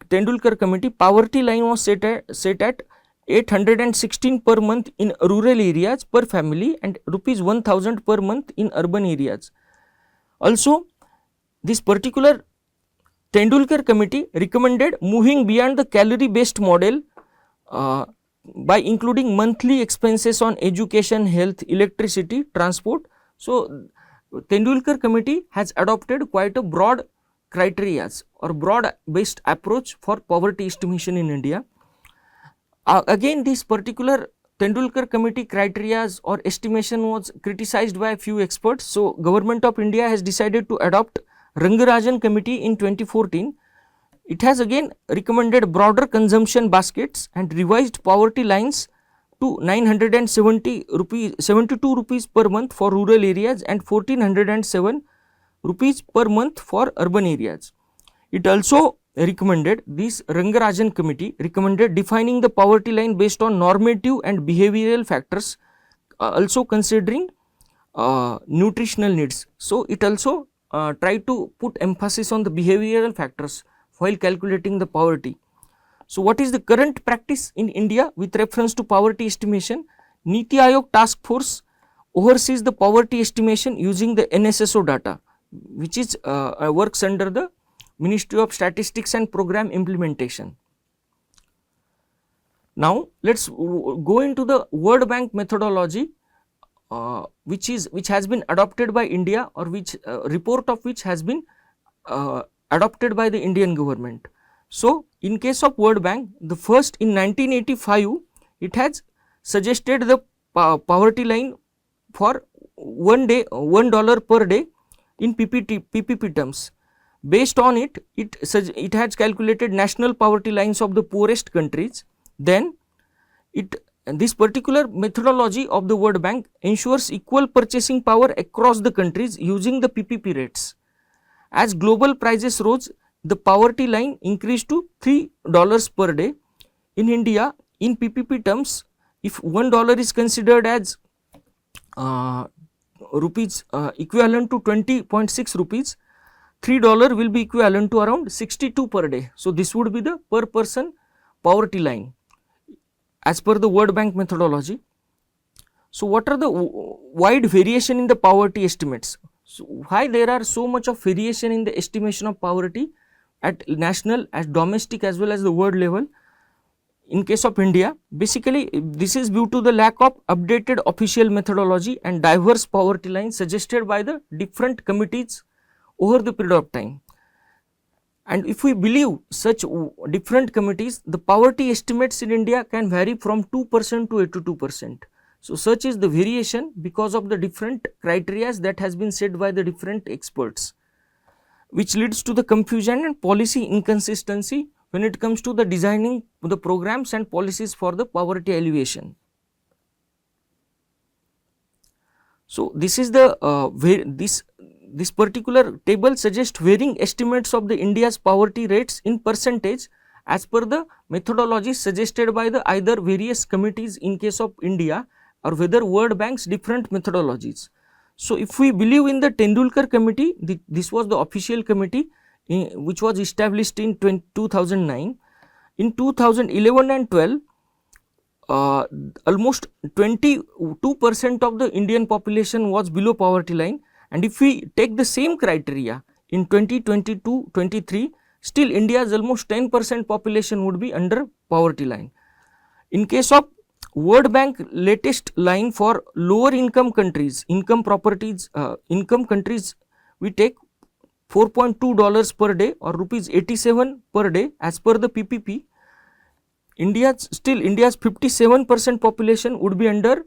Tendulkar committee, poverty line was set at 816 per month in rural areas per family and rupees 1000 per month in urban areas. Also, this particular Tendulkar committee recommended moving beyond the calorie based model by including monthly expenses on education, health, electricity, transport. So Tendulkar committee has adopted quite a broad criteria or broad based approach for poverty estimation in India. Again, this particular Tendulkar committee criteria or estimation was criticized by a few experts. So Government of India has decided to adopt Rangarajan committee in 2014. It has again recommended broader consumption baskets and revised poverty lines to 972 rupees per month for rural areas and 1407 rupees per month for urban areas. It also recommended, this Rangarajan committee recommended defining the poverty line based on normative and behavioral factors, also considering nutritional needs. So it also tried to put emphasis on the behavioral factors while calculating the poverty. So what is the current practice in India with reference to poverty estimation? Niti Aayog task force oversees the poverty estimation using the NSSO data, which is works under the Ministry of Statistics and Program Implementation. Now let us go into the World Bank methodology, which has been adopted by India, or which report of which has been adopted by the Indian government. So in case of World Bank, the first in 1985, it has suggested the poverty line for $1 per day in PPP terms. Based on it, it has calculated national poverty lines of the poorest countries. Then this particular methodology of the World Bank ensures equal purchasing power across the countries using the PPP rates. As global prices rose, the poverty line increased to $3 per day. In India, in PPP terms, if $1 is considered as rupees equivalent to 20.6 rupees, $3 will be equivalent to around 62 per day. So this would be the per person poverty line as per the World Bank methodology. So what are the wide variation in the poverty estimates? So why there are so much of variation in the estimation of poverty at national, as domestic as well as the world level? In case of India, basically this is due to the lack of updated official methodology and diverse poverty lines suggested by the different committees over the period of time. And if we believe such different committees, the poverty estimates in India can vary from 2% to 82%. So such is the variation because of the different criteria that has been set by the different experts, which leads to the confusion and policy inconsistency when it comes to the designing the programs and policies for the poverty alleviation. So this is the this particular table suggests varying estimates of the India's poverty rates in percentage as per the methodology suggested by the either various committees in case of India, or whether World Bank's different methodologies. So if we believe in the Tendulkar committee, this was the official committee which was established in 2009. In 2011 and 12, almost 22% of the Indian population was below poverty line, and if we take the same criteria in 2022-23, still India's almost 10% population would be under poverty line. In case of World Bank latest line for lower income countries, income countries, we take $4.2 per day or rupees 87 per day as per the PPP. India's 57% population would be under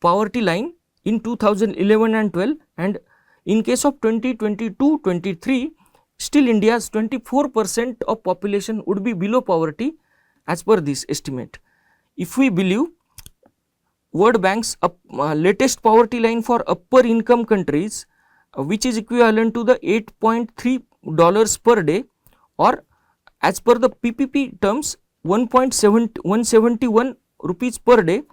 poverty line in 2011 and 12, and in case of 2022-23, still India's 24% of population would be below poverty as per this estimate. If we believe World Bank's latest poverty line for upper income countries, which is equivalent to the $8.3 per day, or as per the PPP terms 171 rupees per day,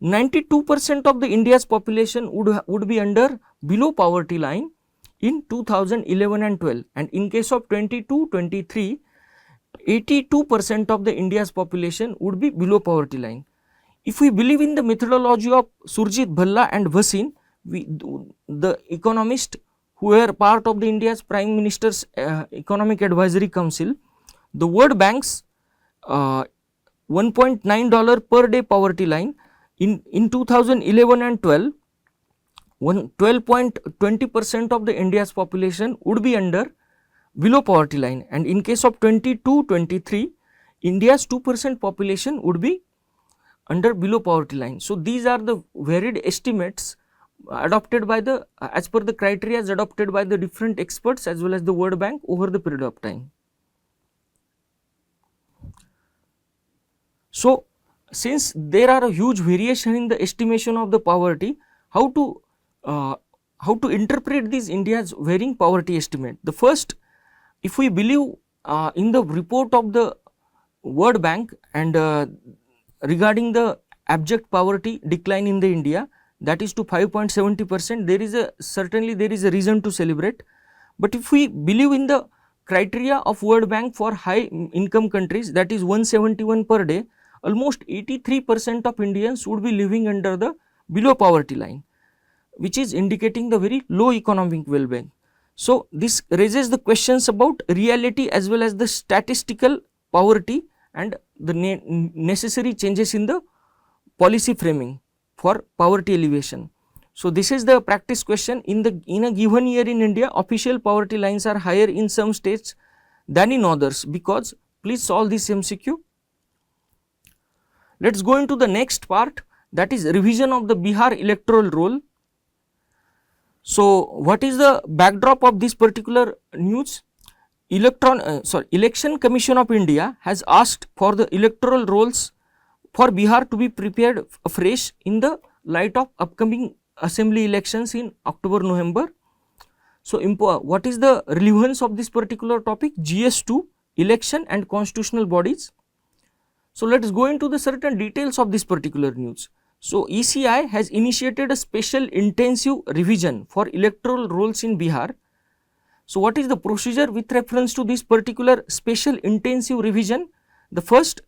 92% of the India's population would be under below poverty line in 2011 and 12, and in case of 22-23, 82% of the India's population would be below poverty line. If we believe in the methodology of Surjit Bhalla and Bhasin, the economists who were part of the India's Prime Minister's Economic Advisory Council, the World Bank's $1.9 per day poverty line in 2011 and 12, 12.20% of the India's population would be under below poverty line, and in case of 22-23, India's 2% population would be under below poverty line. So, these are the varied estimates adopted by the as per the criteria adopted by the different experts as well as the World Bank over the period of time. So, since there are a huge variation in the estimation of the poverty, how to interpret these India's varying poverty estimate? The first, if we believe in the report of the World Bank and regarding the abject poverty decline in the India, that is to 5.70%, there is certainly there is a reason to celebrate. But if we believe in the criteria of World Bank for high income countries, that is 171 per day, almost 83% of Indians would be living under the below poverty line, which is indicating the very low economic well-being. So, this raises the questions about reality as well as the statistical poverty and the necessary changes in the policy framing for poverty alleviation. So, this is the practice question. In a given year in India, official poverty lines are higher in some states than in others, because please solve this MCQ. Let us go into the next part, that is revision of the Bihar Electoral Roll. So, what is the backdrop of this particular news? Election Commission of India has asked for the electoral rolls for Bihar to be prepared afresh in the light of upcoming assembly elections in October-November. So, what is the relevance of this particular topic? GS2, election and constitutional bodies. So, let us go into the certain details of this particular news. So, ECI has initiated a special intensive revision for electoral rolls in Bihar. So, what is the procedure with reference to this particular special intensive revision? The first,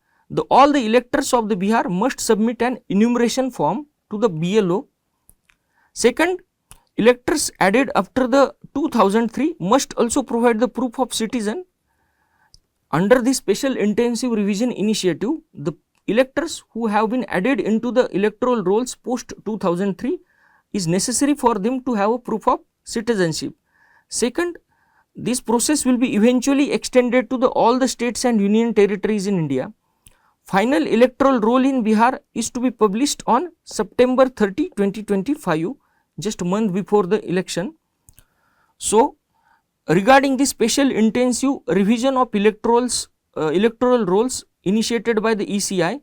all the electors of the Bihar must submit an enumeration form to the BLO. Second, electors added after the 2003 must also provide the proof of citizen. Under this special intensive revision initiative, the electors who have been added into the electoral rolls post 2003 is necessary for them to have a proof of citizenship. Second, this process will be eventually extended to all the states and union territories in India. Final electoral roll in Bihar is to be published on September 30, 2025, just a month before the election. So, regarding this special intensive revision of electoral rolls initiated by the ECI,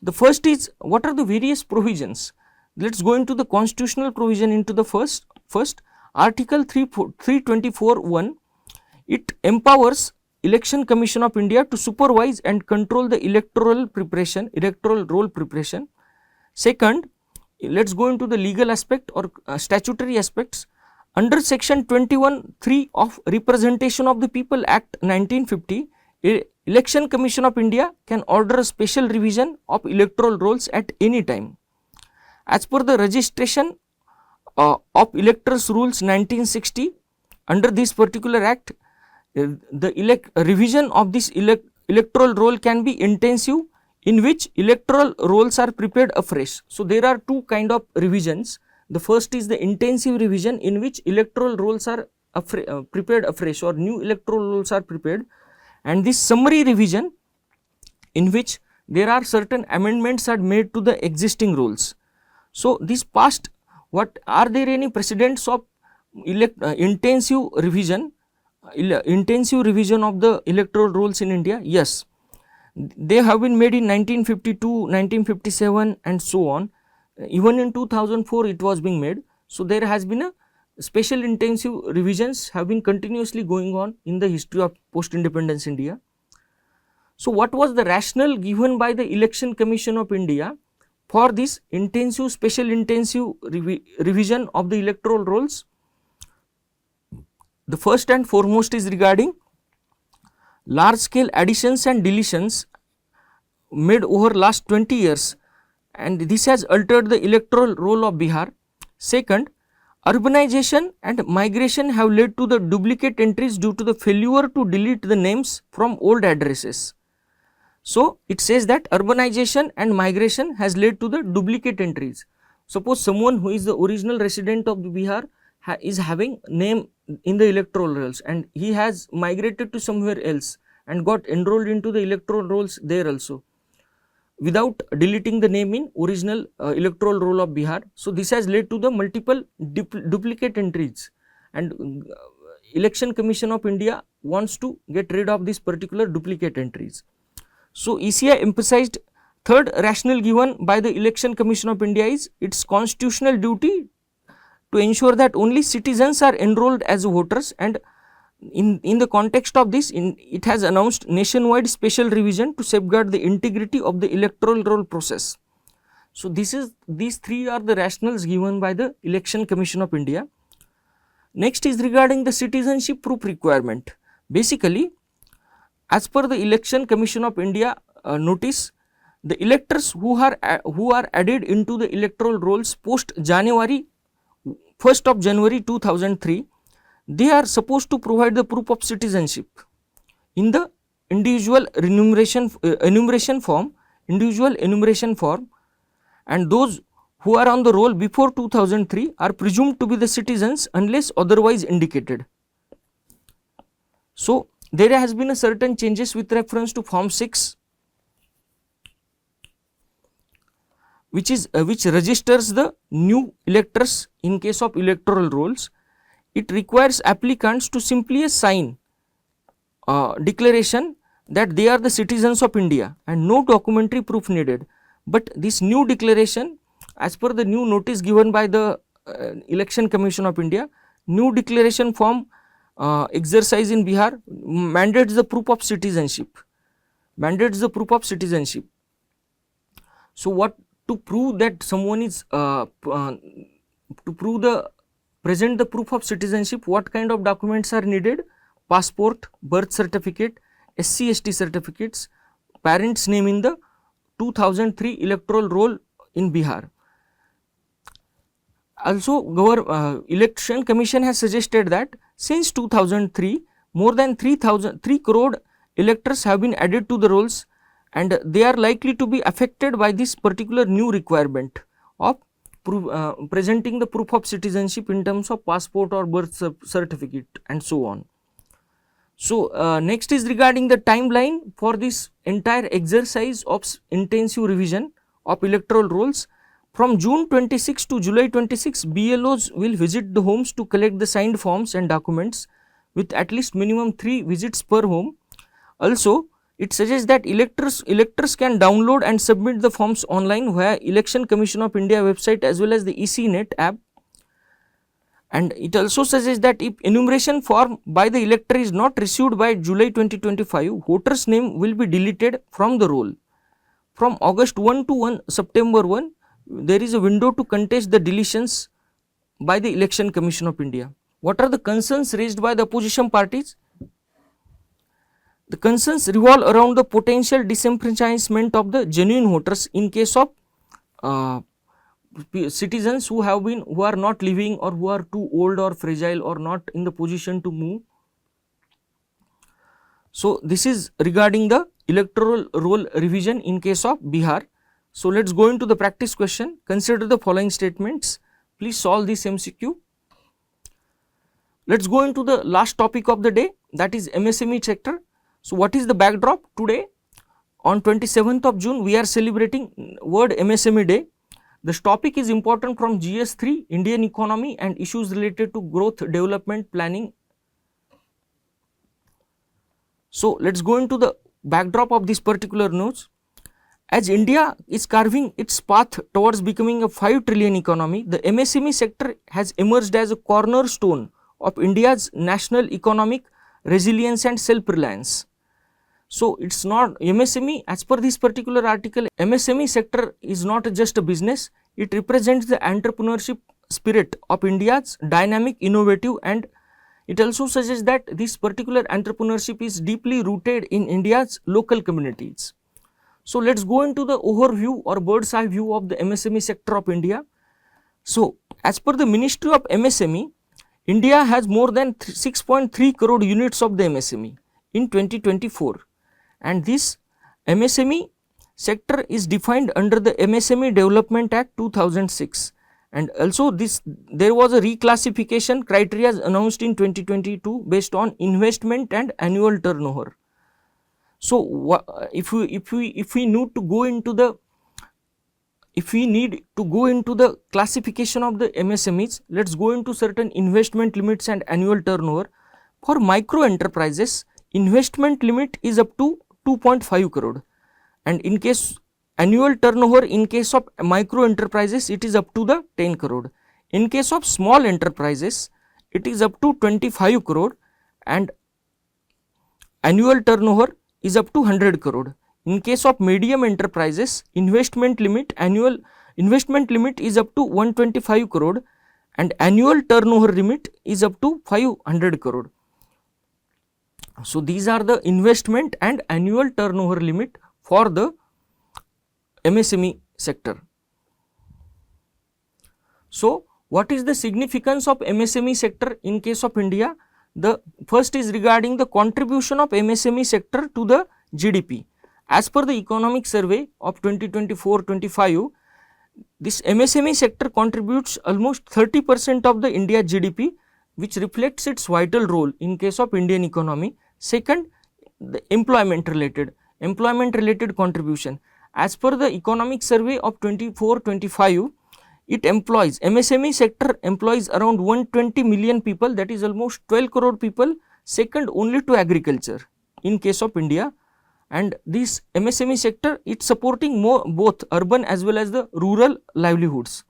the first is, what are the various provisions? Let us go into the constitutional provision into the first Article 324(1). It empowers Election Commission of India to supervise and control the electoral roll preparation. Second, let us go into the legal aspect or statutory aspects. Under section 21(3) of Representation of the People Act 1950, Election Commission of India can order a special revision of electoral rolls at any time. As per the registration of electors rules 1960, under this particular act, revision of this electoral roll can be intensive, in which electoral rolls are prepared afresh. So there are two kind of revisions. The first is the intensive revision, in which electoral rolls are prepared afresh, or new electoral rolls are prepared, and this summary revision, in which there are certain amendments are made to the existing rolls. So this past, what are there any precedents of intensive revision of the electoral rolls in India? Yes, they have been made in 1952, 1957 and so on. Even in 2004 it was being made. So there has been a special intensive revisions have been continuously going on in the history of post independence India. So what was the rationale given by the Election Commission of India for this special intensive revision of the electoral rolls? The first and foremost is regarding large scale additions and deletions made over last 20 years, and this has altered the electoral roll of Bihar. Second, urbanization and migration have led to the duplicate entries due to the failure to delete the names from old addresses. So it says that urbanization and migration has led to the duplicate entries. Suppose someone who is the original resident of Bihar is having name in the electoral rolls, and he has migrated to somewhere else and got enrolled into the electoral rolls there also, without deleting the name in original electoral roll of Bihar. So this has led to the multiple duplicate entries, and Election Commission of India wants to get rid of these particular duplicate entries. So ECI emphasized third rationale given by the Election Commission of India is its constitutional duty to ensure that only citizens are enrolled as voters, and in the context of this, it has announced nationwide special revision to safeguard the integrity of the electoral roll process. So these three are the rationales given by the Election Commission of India. Next is regarding the citizenship proof requirement. Basically, as per the Election Commission of India notice, the electors who are added into the electoral rolls post 1st of January 2003, they are supposed to provide the proof of citizenship in the individual enumeration form, and those who are on the roll before 2003 are presumed to be the citizens unless otherwise indicated. So there has been a certain changes with reference to Form 6, which registers the new electors in case of electoral rolls. It requires applicants to simply sign declaration that they are the citizens of India and no documentary proof needed. But this new declaration, as per the new notice given by the Election Commission of India, new declaration form exercise in Bihar mandates the proof of citizenship. So what, to prove that someone is present the proof of citizenship, what kind of documents are needed? Passport, birth certificate, SC/ST certificates, parents' name in the 2003 electoral roll in Bihar. Also, Election Commission has suggested that since 2003, more than 3 crore electors have been added to the rolls, and they are likely to be affected by this particular new requirement of presenting the proof of citizenship in terms of passport or birth certificate and so on. So next is regarding the timeline for this entire exercise of intensive revision of electoral rolls. From June 26 to July 26, BLOs will visit the homes to collect the signed forms and documents, with at least minimum 3 visits per home. Also, it suggests that electors can download and submit the forms online via Election Commission of India website as well as the ECNet app. And it also suggests that if enumeration form by the elector is not received by July 2025, voter's name will be deleted from the roll. From August 1 to September 1, there is a window to contest the deletions by the Election Commission of India. What are the concerns raised by the opposition parties? The concerns revolve around the potential disenfranchisement of the genuine voters in case of citizens who are not living, or who are too old or fragile or not in the position to move. So this is regarding the electoral roll revision in case of Bihar. So let's go into the practice question. Consider the following statements. Please solve this MCQ. Let's go into the last topic of the day, that is MSME sector. So what is the backdrop today? On 27th of June, we are celebrating World MSME Day. This topic is important from GS3, Indian economy and issues related to growth, development, planning. So let's go into the backdrop of this particular news. As India is carving its path towards becoming a 5 trillion economy, the MSME sector has emerged as a cornerstone of India's national economic resilience and self-reliance. So it's not MSME, as per this particular article, MSME sector is not just a business, it represents the entrepreneurship spirit of India's dynamic, innovative, and it also suggests that this particular entrepreneurship is deeply rooted in India's local communities. So let's go into the overview or bird's eye view of the MSME sector of India. So as per the Ministry of MSME, India has more than 6.3 crore units of the MSME in 2024. And this MSME sector is defined under the MSME Development Act 2006, and also there was a reclassification criteria announced in 2022 based on investment and annual turnover. So if we need to go into the classification of the MSMEs, let's go into certain investment limits and annual turnover. For micro enterprises, investment limit is up to 2.5 crore, and in case annual turnover in case of micro enterprises, it is up to the 10 crore. In case of small enterprises, it is up to 25 crore and annual turnover is up to 100 crore. In case of medium enterprises, investment limit is up to 125 crore and annual turnover limit is up to 500 crore. So these are the investment and annual turnover limit for the MSME sector. So what is the significance of MSME sector in case of India? The first is regarding the contribution of MSME sector to the GDP. As per the economic survey of 2024-25, this MSME sector contributes almost 30% of the India GDP, which reflects its vital role in case of Indian economy. Second, the employment related contribution. As per the economic survey of 24-25, MSME sector employs around 120 million people, that is almost 12 crore people, second only to agriculture in case of India. And this MSME sector, it's supporting both urban as well as the rural livelihoods.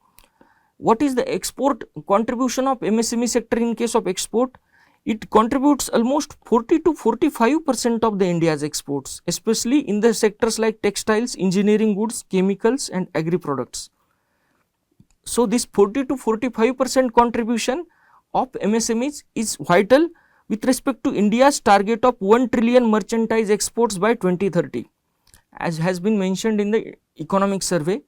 What is the export contribution of MSME sector in case of export? It contributes almost 40 to 45% of the India's exports, especially in the sectors like textiles, engineering goods, chemicals and agri products. So this 40 to 45% contribution of MSMEs is vital with respect to India's target of 1 trillion merchandise exports by 2030, as has been mentioned in the economic survey.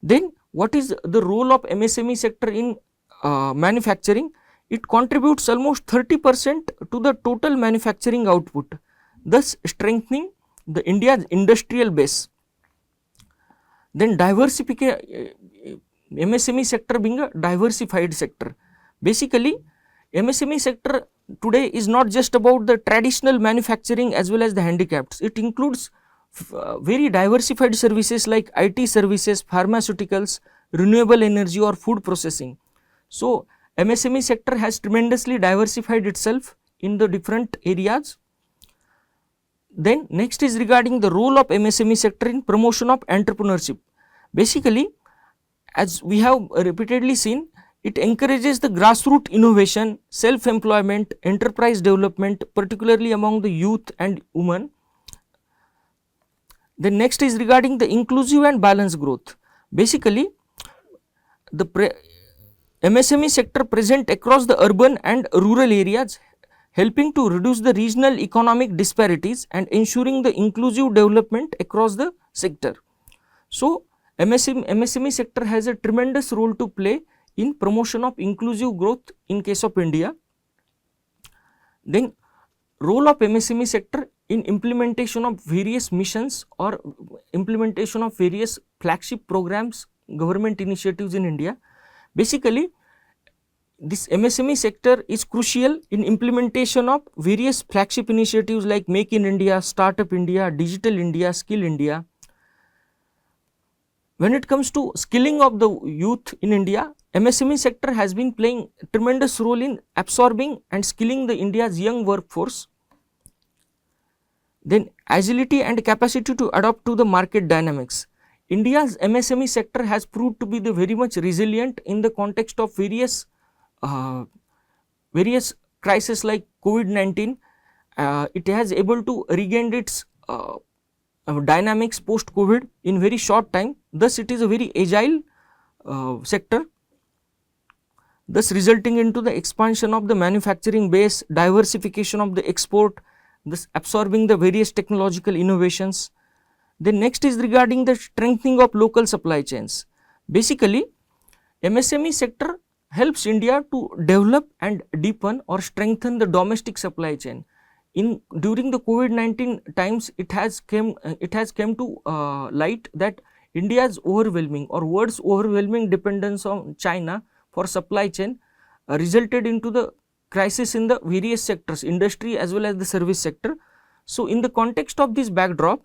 Then what is the role of MSME sector in manufacturing? It contributes almost 30% to the total manufacturing output, thus strengthening the India's industrial base. Then MSME sector being a diversified sector. Basically, MSME sector today is not just about the traditional manufacturing as well as the handicapped. It includes very diversified services like IT services, pharmaceuticals, renewable energy or food processing. So MSME sector has tremendously diversified itself in the different areas. Then next is regarding the role of MSME sector in promotion of entrepreneurship. Basically, as we have repeatedly seen, it encourages the grassroots innovation, self-employment, enterprise development, particularly among the youth and women. Then next is regarding the inclusive and balanced growth. Basically, the MSME sector present across the urban and rural areas, helping to reduce the regional economic disparities and ensuring the inclusive development across the sector. So MSME sector has a tremendous role to play in promotion of inclusive growth in case of India. Then role of MSME sector in implementation of various missions or implementation of various flagship programs, government initiatives in India. Basically, this MSME sector is crucial in implementation of various flagship initiatives like Make in India, Startup India, Digital India, Skill India. When it comes to skilling of the youth in India, MSME sector has been playing a tremendous role in absorbing and skilling the India's young workforce. Then agility and capacity to adapt to the market dynamics. India's MSME sector has proved to be the very much resilient in the context of various crises like COVID-19. It has able to regain its dynamics post COVID in very short time. Thus, it is a very agile sector, thus resulting into the expansion of the manufacturing base, diversification of the export, thus absorbing the various technological innovations. Then next is regarding the strengthening of local supply chains. Basically, MSME sector helps India to develop and deepen or strengthen the domestic supply chain. During the COVID-19 times, it has come to light that India's overwhelming or world's overwhelming dependence on China for supply chain resulted into the crisis in the various sectors, industry as well as the service sector. So, in the context of this backdrop,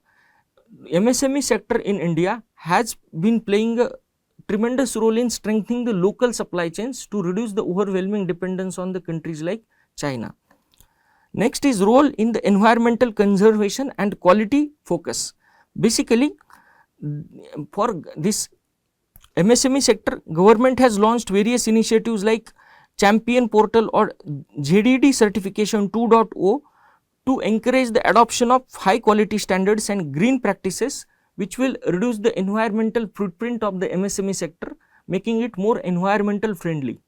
MSME sector in India has been playing a tremendous role in strengthening the local supply chains to reduce the overwhelming dependence on the countries like China. Next is role in the environmental conservation and quality focus. Basically, for this MSME sector, government has launched various initiatives like Champion Portal or JDD Certification 2.0 to encourage the adoption of high quality standards and green practices, which will reduce the environmental footprint of the MSME sector, making it more environmental friendly.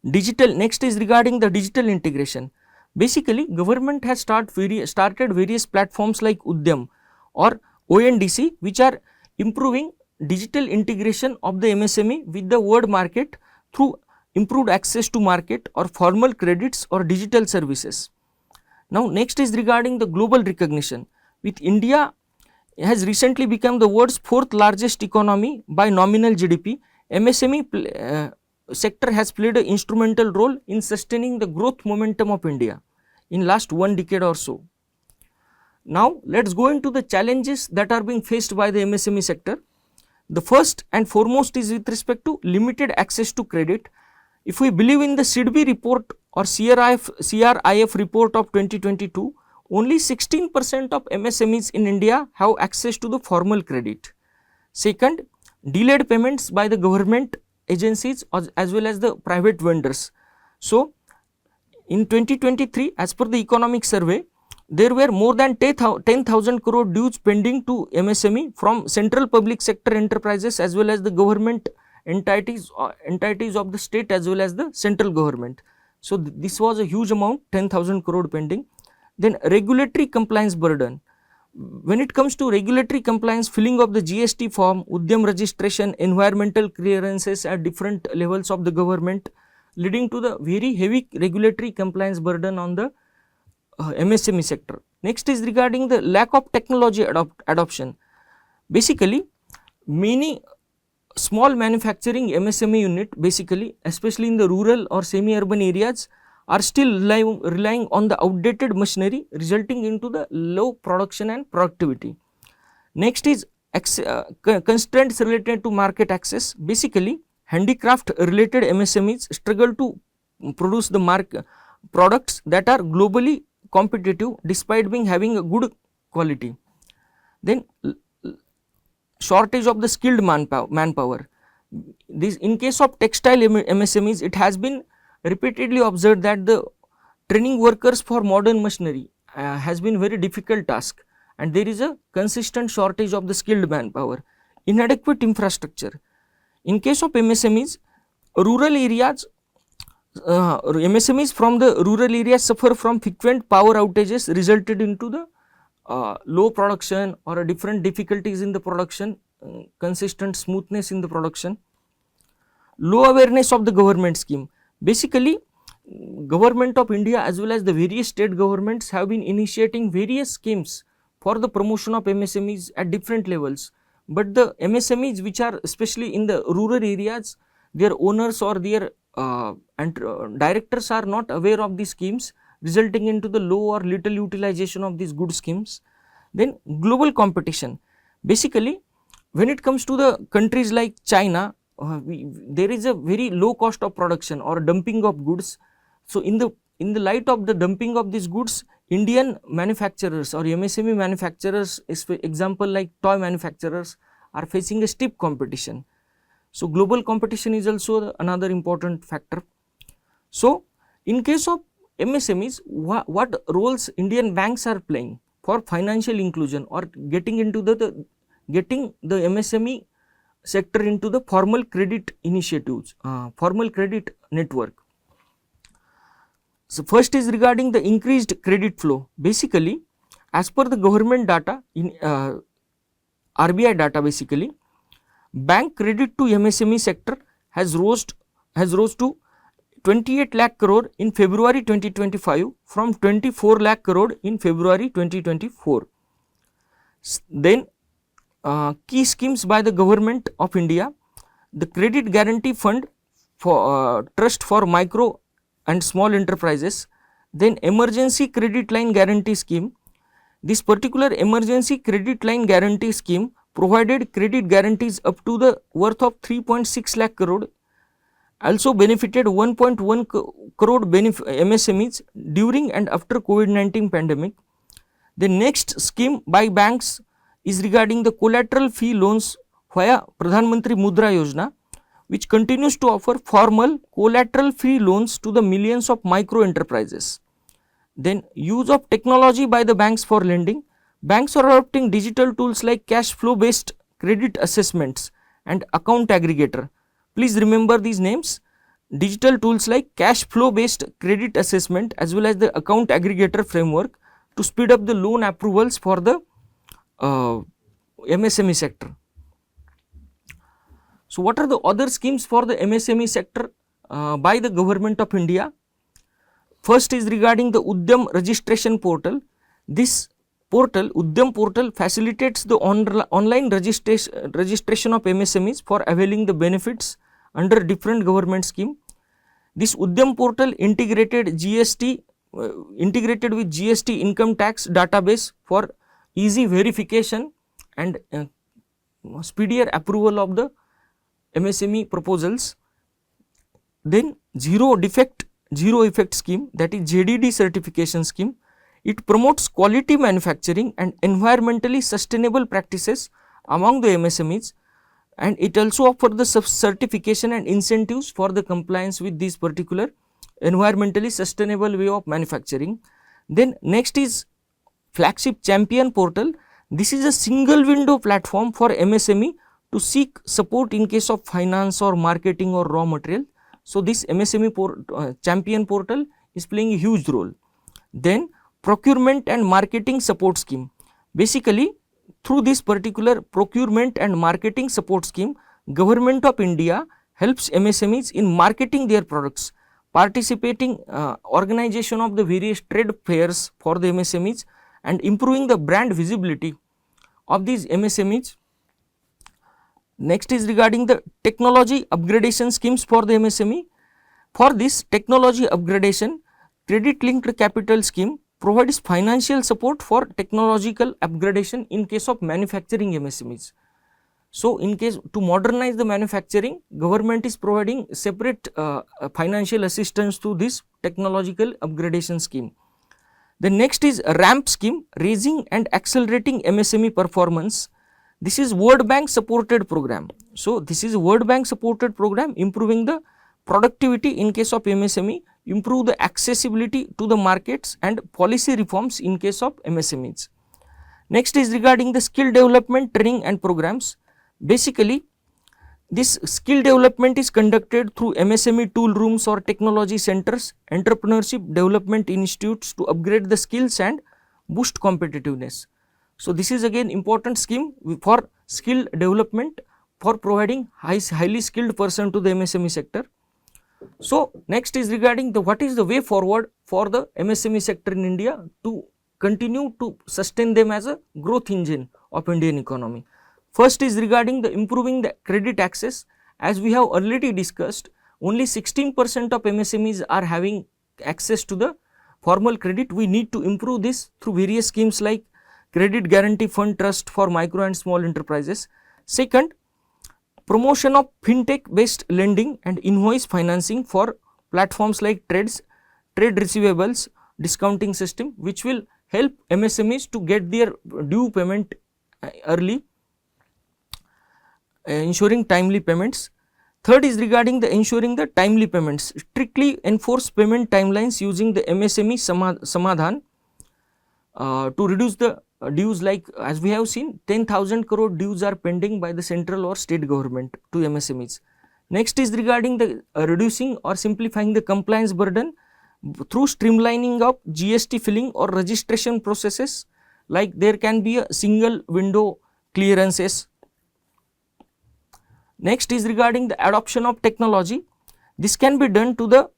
Next is regarding the digital integration. Basically, government has started various platforms like Udyam or ONDC, which are improving digital integration of the MSME with the world market through improved access to market or formal credits or digital services. Now, next is regarding the global recognition. With India has recently become the world's 4th largest economy by nominal GDP, MSME sector has played an instrumental role in sustaining the growth momentum of India in last 1 decade or so. Now, let us go into the challenges that are being faced by the MSME sector. The first and foremost is with respect to limited access to credit. If we believe in the SIDBI report or CRIF report of 2022, only 16% of MSMEs in India have access to the formal credit. Second, delayed payments by the government agencies as well as the private vendors. So, in 2023, as per the economic survey, there were more than 10,000 crore dues pending to MSME from central public sector enterprises as well as the government entities of the state as well as the central government. So, this was a huge amount, 10,000 crore pending. Then regulatory compliance burden. When it comes to regulatory compliance, filling of the GST form, Udyam registration, environmental clearances at different levels of the government, leading to the very heavy regulatory compliance burden on the MSME sector. Next is regarding the lack of technology adoption. Basically, many small manufacturing MSME unit, basically especially in the rural or semi-urban areas, are still relying on the outdated machinery, resulting into the low production and productivity. Next is constraints related to market access. Basically, handicraft related MSMEs struggle to produce the products that are globally competitive despite having a good quality. Then shortage of the skilled manpower. This, in case of textile MSMEs, it has been repeatedly observed that the training workers for modern machinery has been very difficult task, and there is a consistent shortage of the skilled manpower. Inadequate infrastructure. In case of MSMEs, rural areas, MSMEs from the rural areas suffer from frequent power outages resulted into the low production or different difficulties in the production, consistent smoothness in the production. Low awareness of the government scheme. Basically, Government of India as well as the various state governments have been initiating various schemes for the promotion of MSMEs at different levels. But the MSMEs which are especially in the rural areas, their owners or their directors are not aware of these schemes, resulting into the low or little utilization of these good schemes. Then global competition. Basically, when it comes to the countries like China, there is a very low cost of production or dumping of goods. So in the light of the dumping of these goods, Indian manufacturers or MSME manufacturers, example like toy manufacturers, are facing a steep competition. So global competition is also another important factor. So in case of MSMEs, what roles Indian banks are playing for financial inclusion or getting into getting the MSME sector into the formal credit initiatives, formal credit network. So first is regarding the increased credit flow. Basically, as per the government data, in RBI data, basically, bank credit to MSME sector has rose to 28 lakh crore in February 2025 from 24 lakh crore in February 2024. Then key schemes by the government of India, the credit guarantee fund for trust for micro and small enterprises, then emergency credit line guarantee scheme. This particular emergency credit line guarantee scheme provided credit guarantees up to the worth of 3.6 lakh crore, also benefited 1.1 crore MSMEs during and after COVID-19 pandemic. The next scheme by banks is regarding the collateral fee loans via Pradhan Mantri Mudra Yojana, which continues to offer formal collateral free loans to the millions of micro enterprises. Then use of technology by the banks for lending. Banks are adopting digital tools like cash flow based credit assessments and account aggregator. Please remember these names: digital tools like cash flow based credit assessment as well as the account aggregator framework to speed up the loan approvals for the MSME sector. So what are the other schemes for the MSME sector by the government of India? First is regarding the Udyam registration portal. This portal, Udyam portal, facilitates the online registration of MSMEs for availing the benefits under different government scheme. This Udyam portal integrated with GST income tax database for easy verification and speedier approval of the MSME proposals. Then zero effect scheme, that is JDD certification scheme. It promotes quality manufacturing and environmentally sustainable practices among the MSMEs, and it also offers the certification and incentives for the compliance with this particular environmentally sustainable way of manufacturing. Then next is flagship champion portal. This is a single window platform for MSME to seek support in case of finance or marketing or raw material. So this MSME champion portal is playing a huge role. Then procurement and marketing support scheme. Basically, through this particular procurement and marketing support scheme, Government of India helps MSMEs in marketing their products, participating organization of the various trade fairs for the MSMEs and improving the brand visibility of these MSMEs. Next is regarding the technology upgradation schemes for the MSME. For this technology upgradation, credit linked capital scheme provides financial support for technological upgradation in case of manufacturing MSMEs. So in case to modernize the manufacturing, government is providing separate financial assistance to this technological upgradation scheme. The next is RAMP scheme, raising and accelerating MSME performance. This is World Bank supported program. So this is a World Bank supported program improving the productivity in case of MSME, improve the accessibility to the markets and policy reforms in case of MSMEs. Next is regarding the skill development training and programs. Basically, this skill development is conducted through MSME tool rooms or technology centers, entrepreneurship development institutes to upgrade the skills and boost competitiveness. So this is again important scheme for skill development for providing highly skilled person to the MSME sector. So, next is regarding the what is the way forward for the MSME sector in India to continue to sustain them as a growth engine of Indian economy. First is regarding the improving the credit access. As we have already discussed, only 16% of MSMEs are having access to the formal credit. We need to improve this through various schemes like Credit Guarantee Fund Trust for micro and small enterprises. Second, promotion of fintech based lending and invoice financing for platforms like trade receivables discounting system, which will help MSMEs to get their due payment early, ensuring timely payments. Third is regarding the ensuring the timely payments. Strictly enforce payment timelines using the MSME Samadhan to reduce the dues, like as we have seen 10,000 crore dues are pending by the central or state government to MSMEs. Next is regarding the reducing or simplifying the compliance burden through streamlining of GST filling or registration processes, like there can be a single window clearances. Next is regarding the adoption of technology. This can be done to the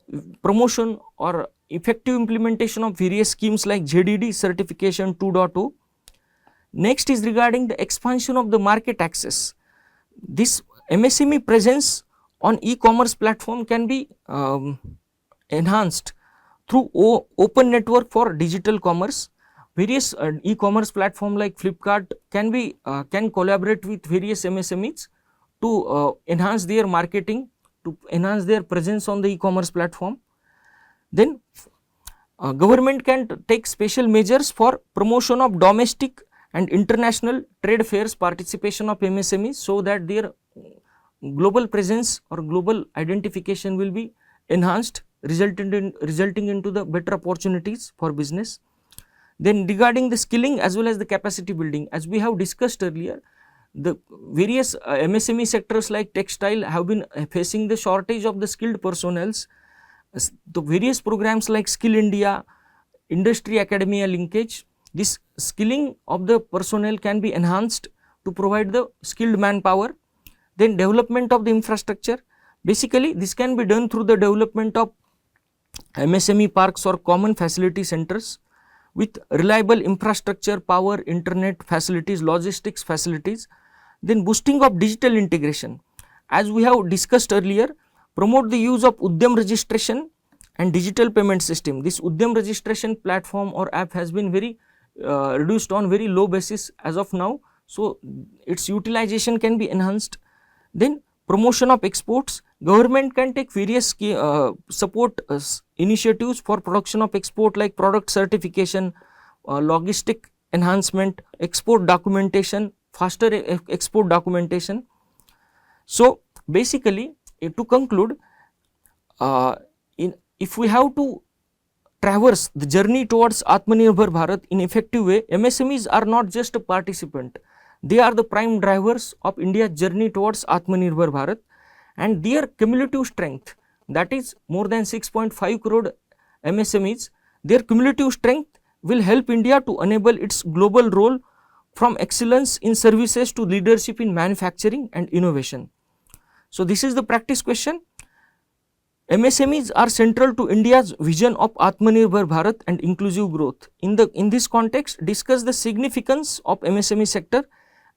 promotion or effective implementation of various schemes like JDD certification 2.0. Next is regarding the expansion of the market access. This MSME presence on e-commerce platform can be enhanced through open network for digital commerce. Various e-commerce platform like Flipkart can collaborate with various MSMEs to enhance their marketing, to enhance their presence on the e-commerce platform. Then government can take special measures for promotion of domestic and international trade fairs participation of MSMEs, so that their global presence or global identification will be enhanced, resulting into the better opportunities for business. Then regarding the skilling as well as the capacity building, as we have discussed earlier, the various MSME sectors like textile have been facing the shortage of the skilled personnels. The various programs like Skill India, Industry Academia linkage, this skilling of the personnel can be enhanced to provide the skilled manpower. Then development of the infrastructure, basically this can be done through the development of MSME parks or common facility centers with reliable infrastructure, power, internet facilities, logistics facilities. Then boosting of digital integration, as we have discussed earlier, promote the use of Udyam registration and digital payment system. This Udyam registration platform or app has been very reduced on very low basis as of now, so its utilization can be enhanced. Then promotion of exports, government can take various support initiatives for production of export like product certification, logistic enhancement, export documentation, faster export documentation. So basically, to conclude, if we have to traverse the journey towards Atmanirbhar Bharat in effective way, MSMEs are not just a participant, they are the prime drivers of India's journey towards Atmanirbhar Bharat, and their cumulative strength, that is more than 6.5 crore MSMEs, their cumulative strength will help India to enable its global role from excellence in services to leadership in manufacturing and innovation. So this is the practice question. MSMEs are central to India's vision of Atmanirbhar Bharat and inclusive growth. In this context, discuss the significance of MSME sector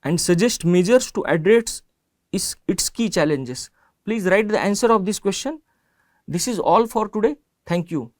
and suggest measures to address its key challenges. Please write the answer of this question. This is all for today. Thank you.